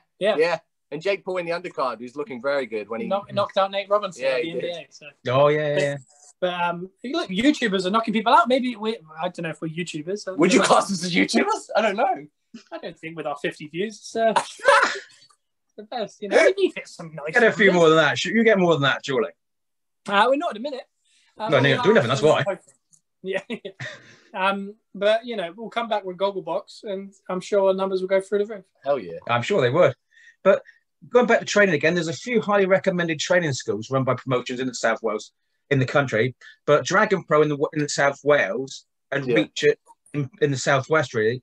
And Jake Paul in the undercard, who's looking very good when he knocked out Nate Robinson at the NBA. So. Oh, yeah. But look, YouTubers are knocking people out. Maybe I don't know if we're YouTubers. Would you class us as YouTubers? I don't know. I don't think with our 50 views, it's the best. You know, you get some nice. Get a few more than that. You get more than that, surely. We're not at a minute. No, you're doing nothing. That's why. Yeah. But you know, we'll come back with Gogglebox, and I'm sure our numbers will go through the roof. Hell yeah! I'm sure they would. But going back to training again, there's a few highly recommended training schools run by promotions in the South Wales, in the country. But Dragon Pro in the South Wales and Reach It in the Southwest, really,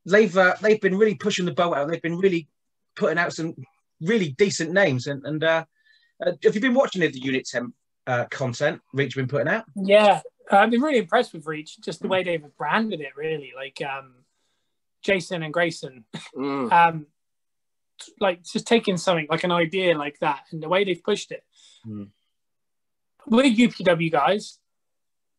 they've been really pushing the boat out. They've been really putting out some really decent names. And have you been watching the Unit 10 content Reach been putting out? Yeah, I've been really impressed with Reach, just the way they've branded it, really. Like Jason and Grayson, like just taking something like an idea like that and the way they've pushed it. We're UPW guys.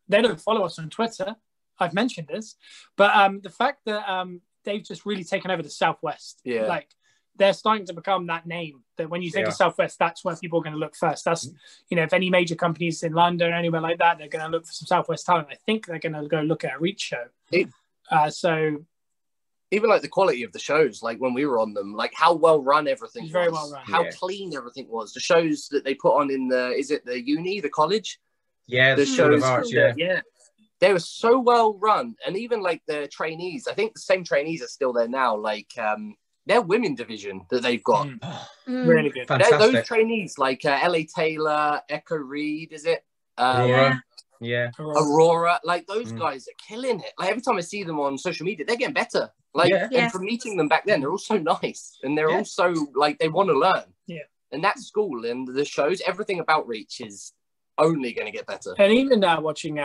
They don't follow us on Twitter. I've mentioned this, but the fact that they've just really taken over the Southwest, like they're starting to become that name that when you think of Southwest, that's where people are going to look first. That's, you know, if any major companies in London or anywhere like that, they're going to look for some Southwest talent. I think they're going to go look at a Reach show. So even like the quality of the shows, like when we were on them, like how well run everything was, very well run. How clean everything was. The shows that they put on in the college? Yeah, the shows. Arts, they were so well run, and even like the trainees. I think the same trainees are still there now. Like their women division that they've got, really good. Those trainees, like LA Taylor, Echo Reed, is it? Aurora, like those guys are killing it. Like every time I see them on social media, they're getting better. Like, and from meeting them back then, they're all so nice, and they're all so like they want to learn. And that school and the shows, everything about Reach is only going to get better. And even watching,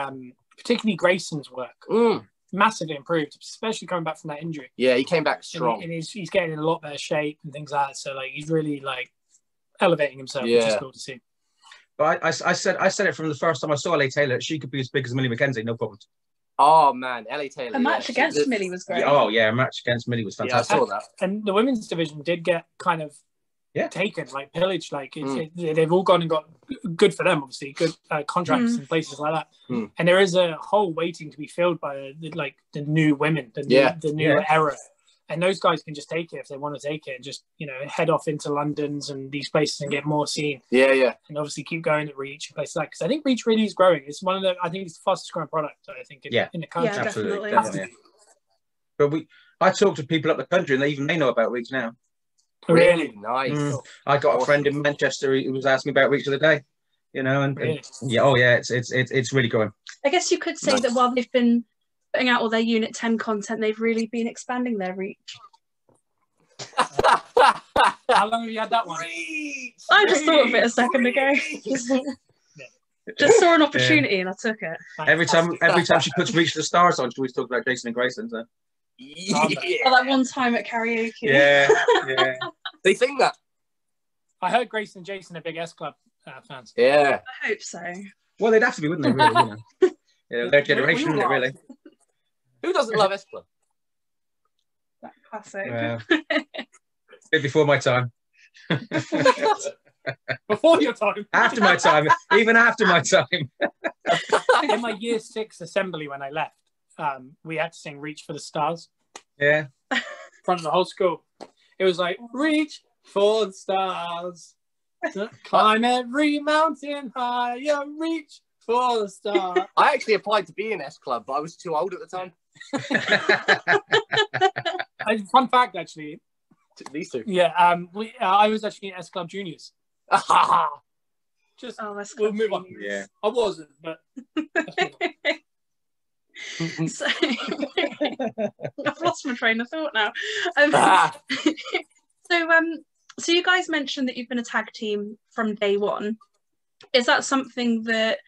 particularly Grayson's work, massively improved, especially coming back from that injury. Yeah, he came back strong, and he's getting in a lot better shape and things like that. So like he's really like elevating himself, which is cool to see. But I said it from the first time I saw LA Taylor. She could be as big as Millie McKenzie, no problem. Oh man, LA Taylor. A match against Millie was great. A match against Millie was fantastic. Yeah, I saw that. And the women's division did get kind of taken, like pillaged. Like they've all gone and got, good for them, obviously, good contracts and places like that. And there is a hole waiting to be filled by the new women, the new era. And those guys can just take it if they want to take it, and just, you know, head off into London's and these places and get more seen. And obviously keep going at Reach and places like that. Because I think Reach really is growing. It's one of the, I think it's the fastest growing product, I think, in the country. Yeah, absolutely. But I talk to people up the country and they know about Reach now. Really nice. I got a friend in Manchester who was asking about Reach the other day. You know, and it's really growing. I guess you could say that while they've been putting out all their Unit 10 content, they've really been expanding their reach. How long have you had that one? I just thought of it a second ago. Just saw an opportunity and I took it. Every time she puts Reach the Stars on, she always talks about Jason and Grayson. So. That one time at karaoke. Yeah. They think that. I heard Grayson and Jason are big S Club fans. Yeah. I hope so. Well, they'd have to be, wouldn't they, really? You know? Their generation, isn't it, really? Who doesn't love S Club? That classic. Bit before my time. Before your time. After my time. Even after my time. In my year 6 assembly when I left, we had to sing Reach for the Stars. Yeah. In front of the whole school. It was like, reach for the stars. Climb every mountain higher, reach for the stars. I actually applied to be in S Club, but I was too old at the time. Fun fact, actually. These two. Yeah, I was actually in S Club Juniors. We'll move on. Yeah. I wasn't, but. So, I've lost my train of thought now. So you guys mentioned that you've been a tag team from day one. Is that something that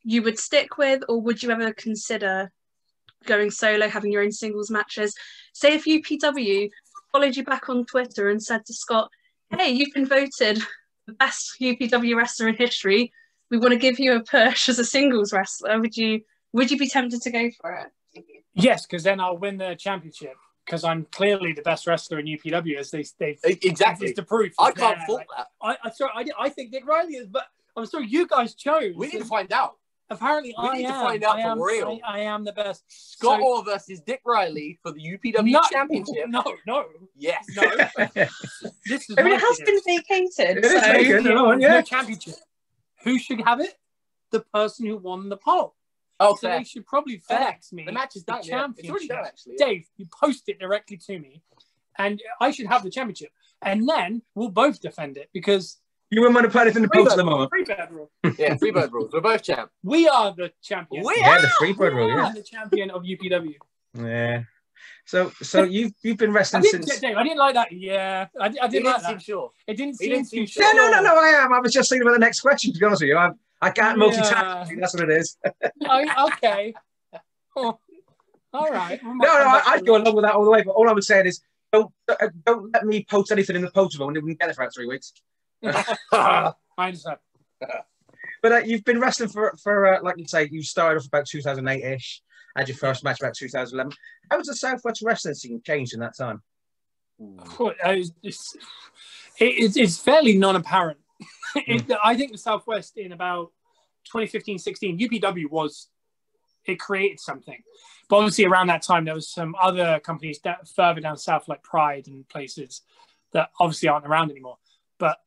you would stick with, or would you ever consider going solo, having your own singles matches? Say if UPW followed you back on Twitter and said to Scott, hey, you've been voted the best UPW wrestler in history, we want to give you a push as a singles wrestler, would you be tempted to go for it? Yes, because then I'll win the championship, because I'm clearly the best wrestler in UPW, as they've exactly. It's the proof. I can't fault that. I think Dick Riley is, but I'm sorry, you guys chose. We need to find out. Apparently, we need to find out for real. I am the best. Scott Orr versus Dick Riley for the UPW championship. No. Yes. No. This is it has been vacated. It is vacant. No championship. Who should have it? The person who won the poll. Oh, so they should probably FedEx me. The match is done. It's already done, actually. Dave, you post it directly to me, and I should have the championship, and then we'll both defend it, because you wouldn't want to put anything in the post at the moment. Freebird rule. Yeah, Freebird rules. We're both champ. We are the champion. The Freebird rule. Yeah, the champion of UPW. Yeah. So you've been wrestling since. Dave, I didn't like that. Yeah, I didn't like that. Seem sure. It didn't seem too sure. No. I am. I was just thinking about the next question. To be honest with you, I can't multitask. That's what it is. Okay. Oh, all right. No, I'd go along with that all the way. But all I was saying is, don't let me post anything in the post when we can get it for about 3 weeks. I understand. But you've been wrestling for like you say, you started off about 2008-ish. Had your first match about 2011. How has the Southwest wrestling scene changed in that time? It's fairly non-apparent. I think the Southwest in about 2015-16, UPW it created something. But obviously around that time, there was some other companies that further down south, like Pride and places that obviously aren't around anymore. But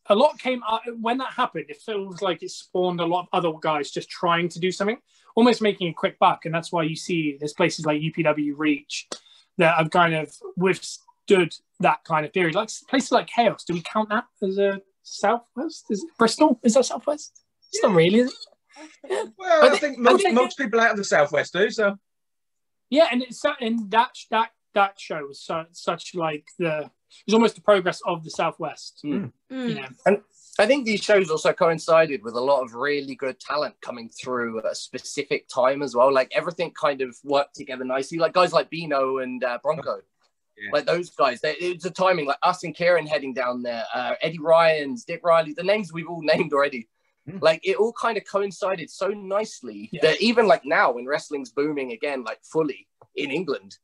a lot came up when that happened. It feels like it spawned a lot of other guys just trying to do something, almost making a quick buck. And that's why you see there's places like UPW Reach that have kind of withstood that kind of period. Like places like Chaos. Do we count that as a Southwest? Is it Bristol? Is that Southwest? It's not really, is it? Yeah. Well, I think most people out of the Southwest do. So yeah, and that show was such like it was almost the progress of the Southwest. You know? And I think these shows also coincided with a lot of really good talent coming through at a specific time as well. Like everything kind of worked together nicely. Like guys like Bino and Bronco. Yeah. Like those guys, it's a timing. Like us and Kieran heading down there, Eddie Ryans, Dick Riley, the names we've all named already. Like it all kind of coincided so nicely that even like now when wrestling's booming again, like fully in England,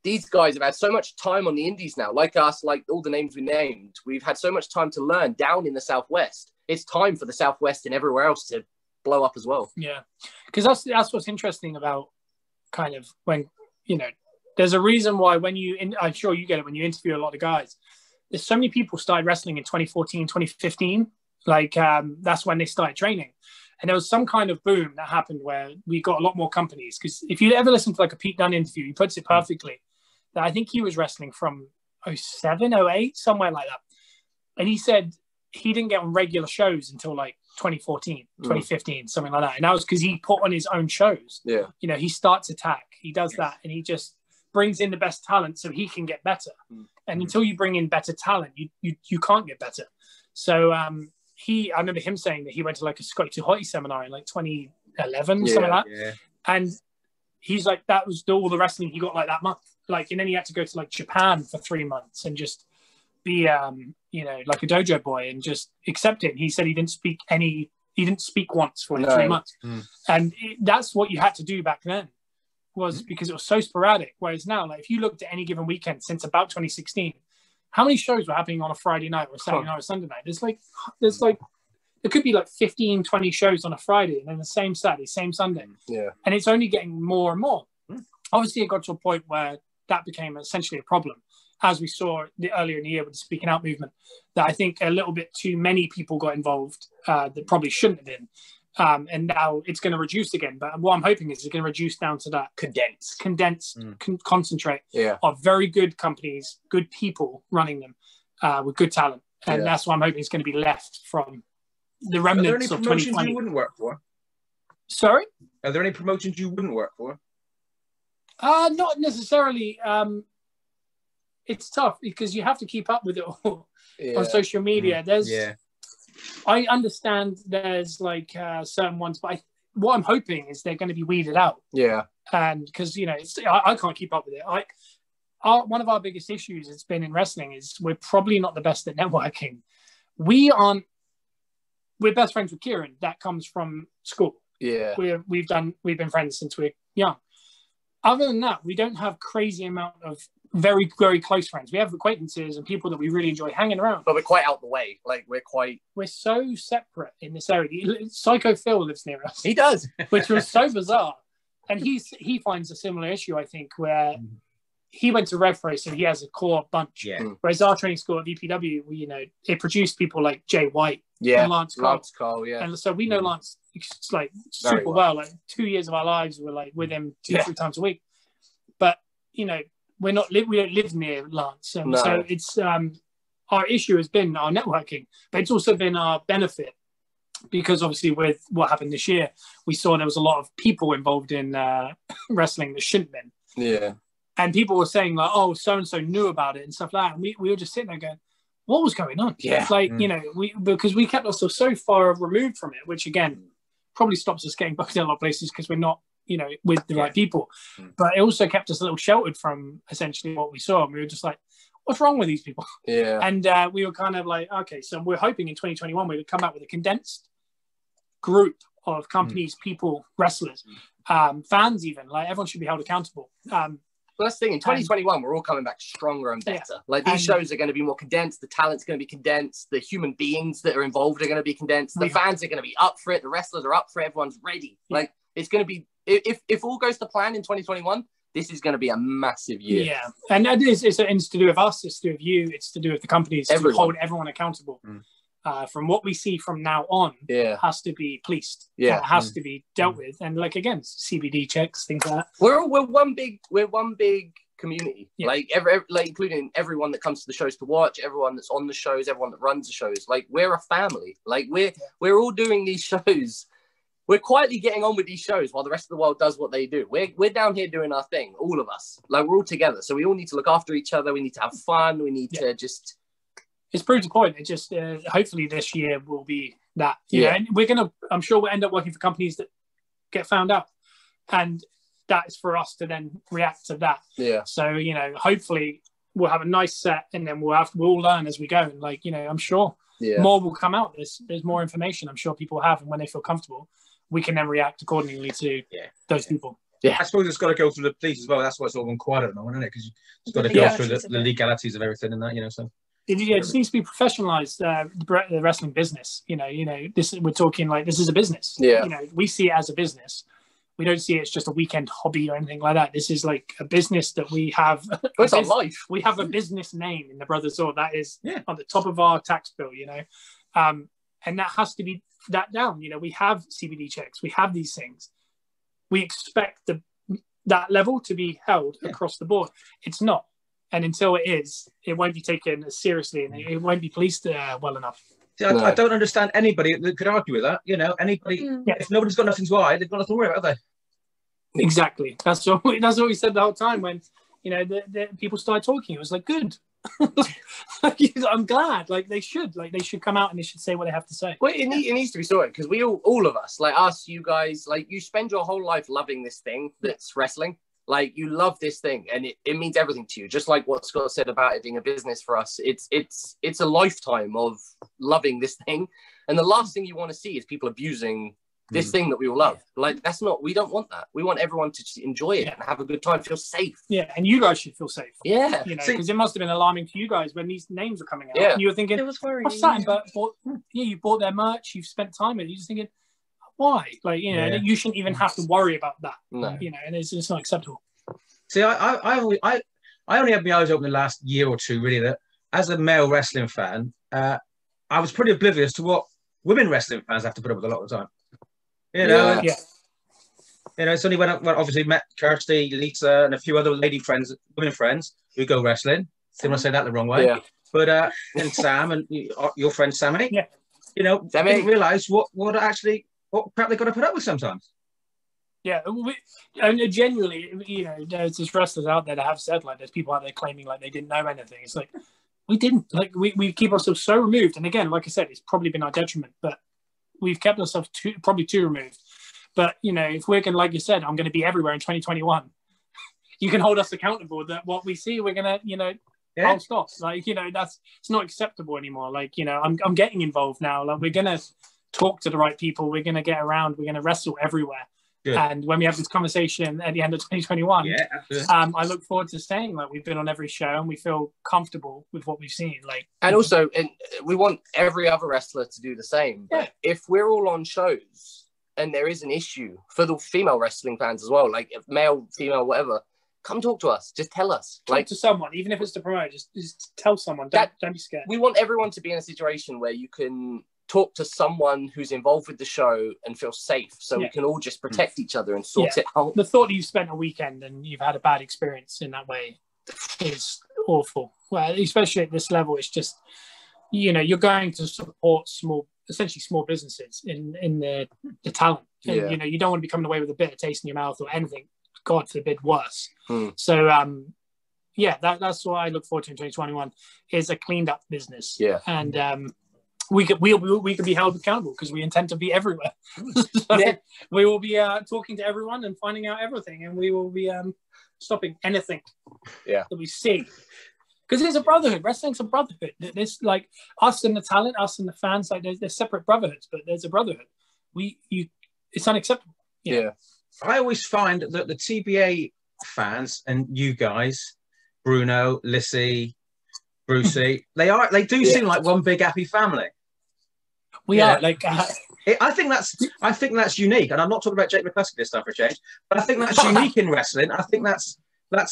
these guys have had so much time on the indies now, like us, like all the names we named. We've had so much time to learn down in the Southwest. It's time for the Southwest and everywhere else to blow up as well. Yeah, because that's what's interesting about kind of when, you know, there's a reason why I'm sure you get it when you interview a lot of guys. There's so many people started wrestling in 2014, 2015. Like that's when they started training. And there was some kind of boom that happened where we got a lot more companies. Because if you ever listen to like a Pete Dunne interview, he puts it perfectly. That I think he was wrestling from 07, 08, somewhere like that. And he said he didn't get on regular shows until like 2014, 2015, something like that. And that was because he put on his own shows. Yeah. You know, he starts Attack. He does that. And he just brings in the best talent so he can get better. And until you bring in better talent, you can't get better. So I remember him saying that he went to like a Scotty 2 Hottie seminar in like 2011, something like that. Yeah. And he's like, that was all the wrestling he got like that month. Like, and then he had to go to like Japan for 3 months and just be, you know, like a dojo boy and just accept it. And he said he didn't speak once for 3 months. And that's what you had to do back then, was because it was so sporadic. Whereas now, like if you looked at any given weekend since about 2016, how many shows were happening on a Friday night or a Saturday night or Sunday night? There could be like 15, 20 shows on a Friday and then the same Saturday, same Sunday. Yeah. And it's only getting more and more. Obviously, it got to a point where that became essentially a problem, as we saw earlier in the year with the Speaking Out movement, that I think a little bit too many people got involved that probably shouldn't have been. And now it's going to reduce again. But what I'm hoping is it's going to reduce down to that concentrate of very good companies, good people running them with good talent. And that's what I'm hoping is going to be left from the remnants of 2020. Are there any promotions you wouldn't work for? Sorry? Are there any promotions you wouldn't work for? Not necessarily. It's tough because you have to keep up with it all on social media. I understand there's like certain ones, but what I'm hoping is they're going to be weeded out. Yeah. And because, you know, I can't keep up with it. One of our biggest issues it's been in wrestling is we're probably not the best at networking. We're best friends with Kieran. That comes from school. Yeah. We've been friends since we're young. Other than that, we don't have crazy amount of very, very close friends. We have acquaintances and people that we really enjoy hanging around. But we're quite out the way. Like, we're so separate in this area. Psycho Phil lives near us. He does. Which was so bizarre. And he finds a similar issue, I think, where he went to RevPro, so he has a core bunch. Yeah. Whereas our training school at VPW, it produced people like Jay White and Lance Cole, yeah. And so we know Lance like super well. Like 2 years of our lives were like with him 2-3 times a week. But, you know, we don't live near Lance. So it's our issue has been our networking, but it's also been our benefit. Because obviously with what happened this year, we saw there was a lot of people involved in wrestling that shouldn't have been. Yeah. And people were saying like, oh, so-and-so knew about it and stuff like that. And we were just sitting there going, what was going on? Yeah. It's like, you know, because we kept ourselves so far removed from it, which again, probably stops us getting booked in a lot of places because we're not, you know, with the right people. But it also kept us a little sheltered from essentially what we saw. And we were just like, what's wrong with these people? Yeah. And we were kind of like, okay, so we're hoping in 2021 we would come out with a condensed group of companies, people, wrestlers, fans even. Like, everyone should be held accountable. Well, that's the thing. In 2021, we're all coming back stronger and better. Yeah. Like, these shows are going to be more condensed. The talent's going to be condensed. The human beings that are involved are going to be condensed. The fans are going to be up for it. The wrestlers are up for it. Everyone's ready. Yeah. Like, it's going to be, if all goes to plan in 2021, this is going to be a massive year. Yeah. And it's to do with us. It's to do with you. It's to do with the companies. To hold everyone accountable. From what we see from now on, has to be policed. Yeah, it has to be dealt with, and like again, CBD checks, things like that. We're one big community. Yeah. Like including everyone that comes to the shows to watch, everyone that's on the shows, everyone that runs the shows. Like, we're a family. Like, we're all doing these shows. We're quietly getting on with these shows while the rest of the world does what they do. We're down here doing our thing, all of us. Like, we're all together, so we all need to look after each other. We need to have fun. We need to just. It's proved a point. It just hopefully this year will be that. You know, and I'm sure we'll end up working for companies that get found out, and that is for us to then react to that. Yeah. So, you know, hopefully we'll have a nice set, and then we'll learn as we go. And like, you know, I'm sure more will come out. There's more information. I'm sure people have, and when they feel comfortable, we can then react accordingly to those people. Yeah, I suppose it's got to go through the police as well. That's why it's all gone quiet at the moment, isn't it? Because it's got to go through the legalities of everything and that, you know. So. It just needs to be professionalized, the wrestling business. You know, we're talking like this is a business. Yeah. You know, we see it as a business. We don't see it as just a weekend hobby or anything like that. This is like a business that we have. It's our life. We have a business name in the Brothers Sword that is on the top of our tax bill, you know. And that has to be that down. You know, we have CBD checks. We have these things. We expect that level to be held across the board. It's not. And until it is, it won't be taken as seriously, and it won't be policed well enough. See, I don't understand anybody that could argue with that. You know, anybody. If nobody's got nothing to hide, they've got nothing to worry about, have they? Exactly. That's what we said the whole time when, you know, the people started talking. It was like, good. I'm glad. Like, they should come out and they should say what they have to say. Well, it needs to be sorted, because we all of us, like us, you guys, like, you spend your whole life loving this thing that's wrestling. Like, you love this thing, and it means everything to you. Just like what Scott said about it being a business for us, it's a lifetime of loving this thing. And the last thing you want to see is people abusing this thing that we all love. Like, we don't want that. We want everyone to just enjoy it and have a good time, feel safe. Yeah, and you guys should feel safe. Yeah. You know, because it must have been alarming for you guys when these names were coming out. Yeah. And you were thinking, it was worrying. What's that? But you bought their merch, you've spent time with it. You're just thinking, why? Like, you know, you shouldn't even have to worry about that. No. You know, and it's not acceptable. See, I only had my eyes open the last year or two, really, that as a male wrestling fan, I was pretty oblivious to what women wrestling fans have to put up with a lot of the time. You know, you know, it's only when I obviously met Kirsty, Lisa, and a few other women friends who go wrestling. Didn't want to say that the wrong way. Yeah. But and Sam and your friend Sammy, you know, Sammy. didn't realise what crap they got to put up with sometimes. Yeah, and genuinely, you know, there's wrestlers out there that have said, like, there's people out there claiming like they didn't know anything. It's like, we didn't. Like, we keep ourselves so removed. And again, like I said, it's probably been our detriment, but we've kept ourselves probably too removed. But, you know, if we're going to, like you said, I'm going to be everywhere in 2021, you can hold us accountable that what we see, we're going to, you know, I'll stop. Like, you know, it's not acceptable anymore. Like, you know, I'm getting involved now. Like, we're going to talk to the right people. We're going to get around. We're going to wrestle everywhere. Good. And when we have this conversation at the end of 2021, I look forward to saying like we've been on every show and we feel comfortable with what we've seen. Like, and also, and we want every other wrestler to do the same. But if we're all on shows and there is an issue for the female wrestling fans as well, like if male, female, whatever, come talk to us. Just tell us. Talk to someone, even if it's to promote. Just tell someone. Don't be scared. We want everyone to be in a situation where you can talk to someone who's involved with the show and feel safe, so we can all just protect each other and sort it out. The thought that you've spent a weekend and you've had a bad experience in that way is awful. Well, especially at this level, it's just, you know, you're going to support essentially small businesses in the talent. And, you know, you don't want to be coming away with a bitter taste in your mouth or anything, God forbid, worse. So, that's what I look forward to in 2021 is a cleaned up business. Yeah. And, we could be held accountable because we intend to be everywhere. We will be talking to everyone and finding out everything, and we will be stopping anything that we see. Because it's a brotherhood. Wrestling's a brotherhood. There's like us and the talent, us and the fans. Like there's separate brotherhoods, but there's a brotherhood. It's unacceptable. Yeah. I always find that the TBA fans and you guys, Bruno, Lissy, Brucey, they do seem like one big happy family. We are like. I think that's unique, and I'm not talking about Jake McCluskey this time for a change, but I think that's unique in wrestling. I think that's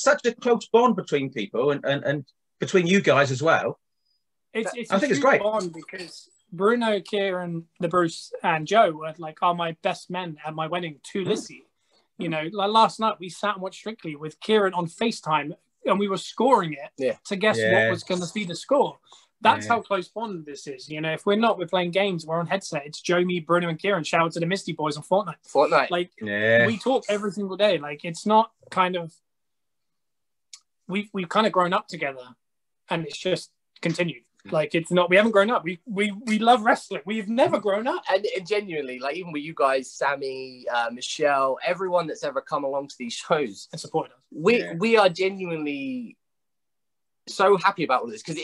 such a close bond between people and between you guys as well. I think it's great bond because Bruno, Kieran, the Bruce, and Joe are my best men at my wedding to Lissy. You know, like last night we sat and watched Strictly with Kieran on FaceTime. And we were scoring it to guess what was going to be the score. That's how close bond this is. You know, if we're playing games, we're on headset. It's Joe, me, Bruno, and Kieran. Shout out to the Misty Boys on Fortnite. Like, we talk every single day. Like, it's not kind of... We've kind of grown up together, and it's just continued. Like, it's not... We haven't grown up. We love wrestling. We've never grown up. And genuinely, like, even with you guys, Sammy, Michelle, everyone that's ever come along to these shows... And supported us. We are genuinely so happy about all this because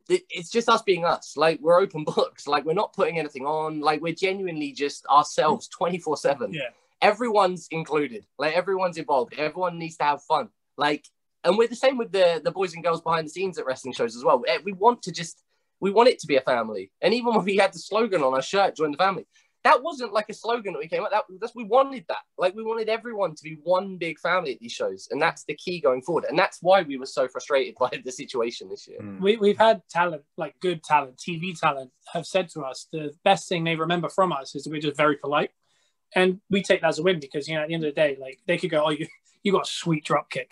it's just us being us. Like, we're open books. Like, we're not putting anything on. Like, we're genuinely just ourselves 24/7. Yeah. Everyone's included. Like, everyone's involved. Everyone needs to have fun. Like, and we're the same with the boys and girls behind the scenes at wrestling shows as well. We want it to be a family. And even when we had the slogan on our shirt, join the family, that wasn't like a slogan that we came up. We wanted that. Like, we wanted everyone to be one big family at these shows. And that's the key going forward. And that's why we were so frustrated by the situation this year. We've had talent, like good talent, TV talent, have said to us, the best thing they remember from us is that we're just very polite. And we take that as a win because, you know, at the end of the day, like, they could go, oh, you got a sweet drop kick.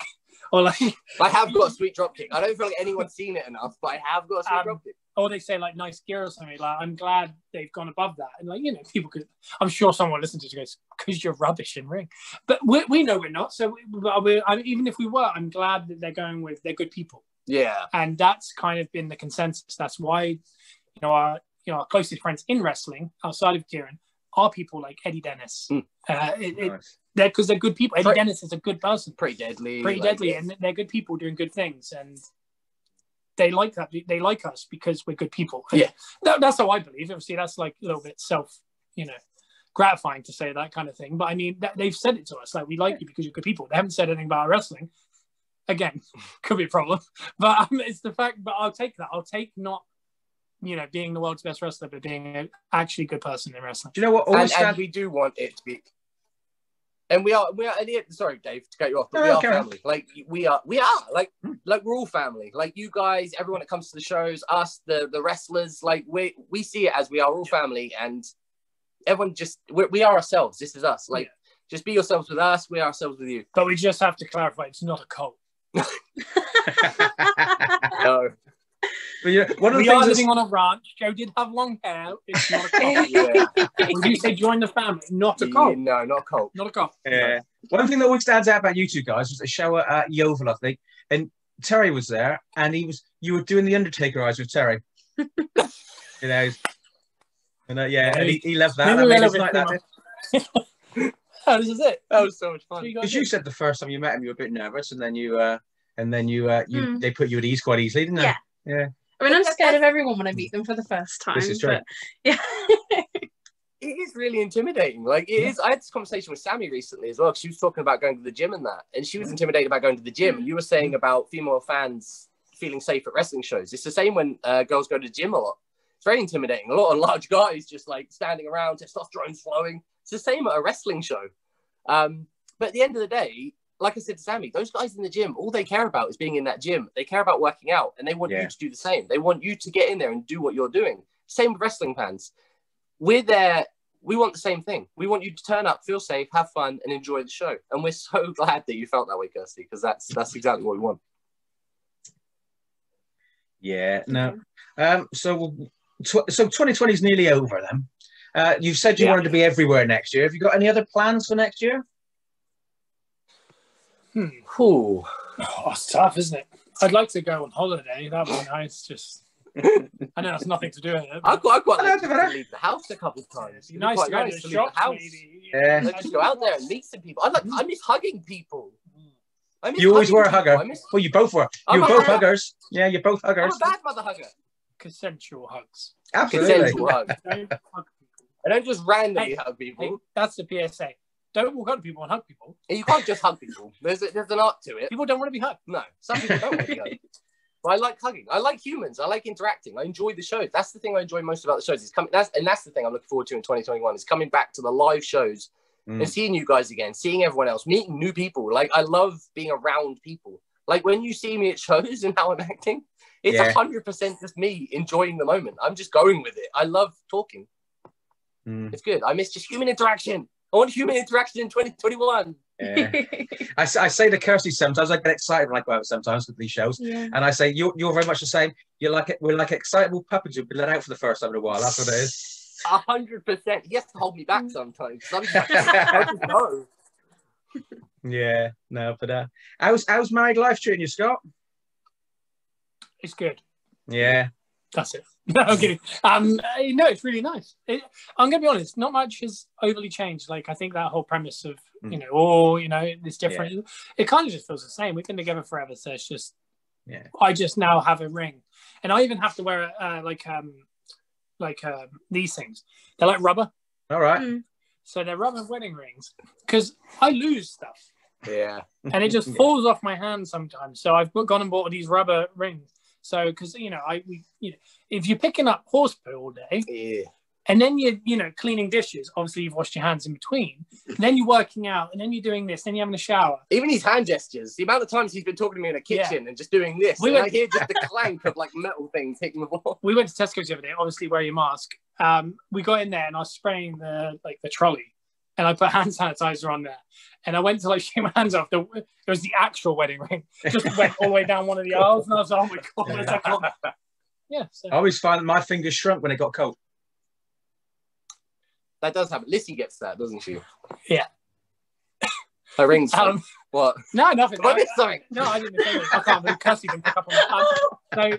Or like, I have got a sweet drop kick. I don't feel like anyone's seen it enough, but I have got a sweet drop kick. Or they say like nice gear or something. Like, I'm glad they've gone above that. And like, you know, people could, I'm sure someone listens to this and goes, because you're rubbish in ring. But we know we're not. So even if we were, I'm glad that they're going with, they're good people. Yeah. And that's kind of been the consensus. That's why, you know, our closest friends in wrestling outside of Kieran are people like Eddie Dennis. Nice. Because they're good people. Eddie Dennis is a good person. Pretty deadly. And they're good people doing good things. And they like that. They like us because we're good people. And that's how I believe. Obviously, that's like a little bit gratifying to say that kind of thing. But I mean, they've said it to us. Like, we like you because you're good people. They haven't said anything about our wrestling. Again, could be a problem. But it's the fact, but I'll take that. I'll take not, you know, being the world's best wrestler, but being an actually good person in wrestling. Do you know what? And we do want it to be... And we are, sorry, Dave, to cut you off, but we are family. Like, we are, like we're all family. Like, you guys, everyone that comes to the shows, us, the wrestlers, like, we see it as we are all family, and everyone we are ourselves. This is us. Like, just be yourselves with us, we are ourselves with you. But we just have to clarify, it's not a cult. No. We are living on a ranch. Joe did have long hair. It's not a cult. Would you say join the family? Not a cult. No, not a cult. Not a cult. Yeah. One thing that always stands out about you two guys is the show at Yeovil, I think. And Terry was there, and you were doing the Undertaker eyes with Terry. You know, and he loved that. That made his night, that did. Oh, this is it. That was so much fun. Because you said the first time you met him, you were a bit nervous, and then they put you at ease quite easily, didn't they? Yeah. Yeah. I mean, I'm scared of everyone when I meet them for the first time. This is true. Yeah. It is really intimidating. Like, it is. I had this conversation with Sammy recently as well, because she was talking about going to the gym and that, and she was intimidated about going to the gym. And you were saying about female fans feeling safe at wrestling shows. It's the same when girls go to the gym a lot. It's very intimidating. A lot of large guys just like standing around, testosterone's flowing. It's the same at a wrestling show. But at the end of the day, like I said to Sammy, those guys in the gym, all they care about is being in that gym. They care about working out, and they want you to do the same. They want you to get in there and do what you're doing. Same with wrestling fans. We're there. We want the same thing. We want you to turn up, feel safe, have fun, and enjoy the show. And we're so glad that you felt that way, Kirsty, because that's exactly what we want. Yeah. No. So 2020 is nearly over then. You've said you wanted to be everywhere next year. Have you got any other plans for next year? Ooh. Oh, it's tough, isn't it? I'd like to go on holiday. That would be nice. Just, I know that's nothing to do with it. I've got to leave the house a couple of times. It'd be nice to go to the shop, maybe. Yeah. Let's just go out there and meet some people. I miss hugging people. You always were a hugger. Well, you both were. You were both huggers. Yeah, you're both huggers. I'm a bad mother hugger. Consensual hugs. Absolutely. Consensual hugs. Don't hug people. I don't just randomly hug people. Hey, that's the PSA. Don't walk up to people and hug people. And you can't just hug people. There's an art to it. People don't want to be hugged. No, some people don't want to be hugged. But I like hugging. I like humans. I like interacting. I enjoy the shows. That's the thing I enjoy most about the shows. That's the thing I'm looking forward to in 2021 is coming back to the live shows and seeing you guys again, seeing everyone else, meeting new people. Like, I love being around people. Like, when you see me at shows and how I'm acting, it's 100% just me enjoying the moment. I'm just going with it. I love talking. It's good. I miss just human interaction. I want human interaction in 2021. Yeah. I say to Kirsty sometimes, I get excited when I go out sometimes with these shows, and I say, you're very much the same. We're like excitable puppies who've been let out for the first time in a while. That's what it is. 100%. He has to hold me back sometimes. I just know. Yeah, no, but how's married life treating you, Scott? It's good. Yeah. That's it. No, I'm kidding. No, it's really nice. I'm going to be honest, not much has overly changed. Like, I think that whole premise of, it's different. Yeah. It kind of just feels the same. We've been together forever, so it's just, I just now have a ring. And I even have to wear, these things. They're like rubber. All right. So they're rubber wedding rings. Because I lose stuff. Yeah. And it just falls off my hand sometimes. So I've gone and bought these rubber rings. So, because if you're picking up horse poo all day, and then you're cleaning dishes, obviously you've washed your hands in between. And then you're working out, and then you're doing this, then you're having a shower. Even his hand gestures, the amount of times he's been talking to me in a kitchen and just doing this, I hear just the clank of like metal things hitting the wall. We went to Tesco's the other day. Obviously, wear your mask. We got in there, and I was spraying the trolley, and I put hand sanitizer on there. And I went to shake my hands off. It was the actual wedding ring. Just went all the way down one of the aisles, and I was like, oh my god! Yeah. So. I always find that my fingers shrunk when it got cold. That does happen. Lissy gets that, doesn't she? Yeah. Her rings. What? No, nothing. I missed something. No, I didn't say it. I can't believe Kirsty didn't pick up on that.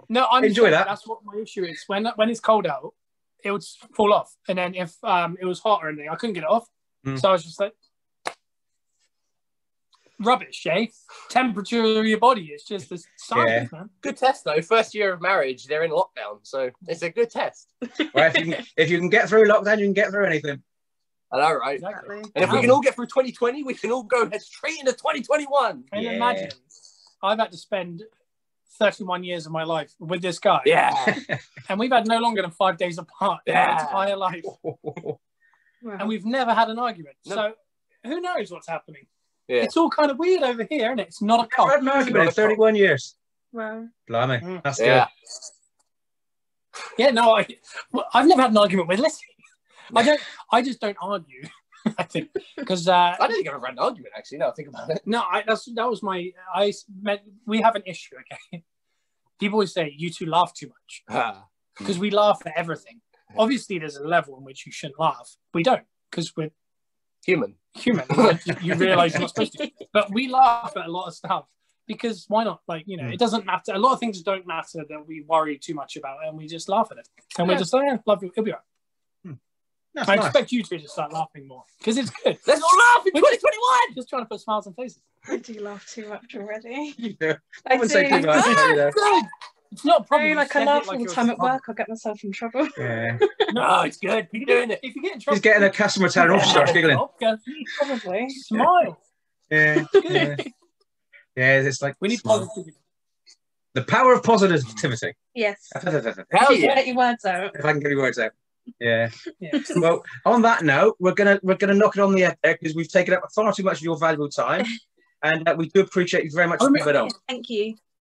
No, I'm enjoy that. That's what my issue is. When it's cold out, it would fall off, and then if it was hot or anything, I couldn't get it off. So I was just like, rubbish, eh? Temperature of your body. It's just this science, man. Good test though. First year of marriage, they're in lockdown, so it's a good test. Well, if you can get through lockdown, you can get through anything. I know, right? Exactly. And if we can all get through 2020, we can all go straight into 2021. And imagine, I've had to spend 31 years of my life with this guy. Yeah. And we've had no longer than 5 days apart in our entire life. Wow. And we've never had an argument. No. So who knows what's happening? Yeah. It's all kind of weird over here, isn't it? It's not a cult. I've had an argument in 31 years. Wow. Blimey. That's good. Yeah, no, I've never had an argument with Lissy. I just don't argue. I think because I don't think I've ever had an argument actually. No, think about it. No, that was my. We have an issue. Okay, people always say you two laugh too much because we laugh at everything. Obviously, there's a level in which you shouldn't laugh. We don't because we're human. You realise you're not supposed to, but we laugh at a lot of stuff because why not? Like, you know, it doesn't matter. A lot of things don't matter that we worry too much about, and we just laugh at it. And we're just like, yeah, love you. It'll be all right. I expect you to just start laughing more because it's good. Let's all laugh in 2021. Just trying to put smiles on faces. I do laugh too much already. Yeah. I do. Say too much, you know. It's not a problem. Like I laugh all the time at work. I'll get myself in trouble. Yeah. No, it's good. You're doing it. If you get in trouble, He's getting a customer telling off, starts giggling. Probably. Smile. Yeah. It's like we need positivity. The power of positivity. Yes. Hell yeah. Get your words out. If I can get your words out. Yeah. Well, on that note, we're gonna knock it on the head there because we've taken up far too much of your valuable time, and we do appreciate you very much for coming on. Thank you.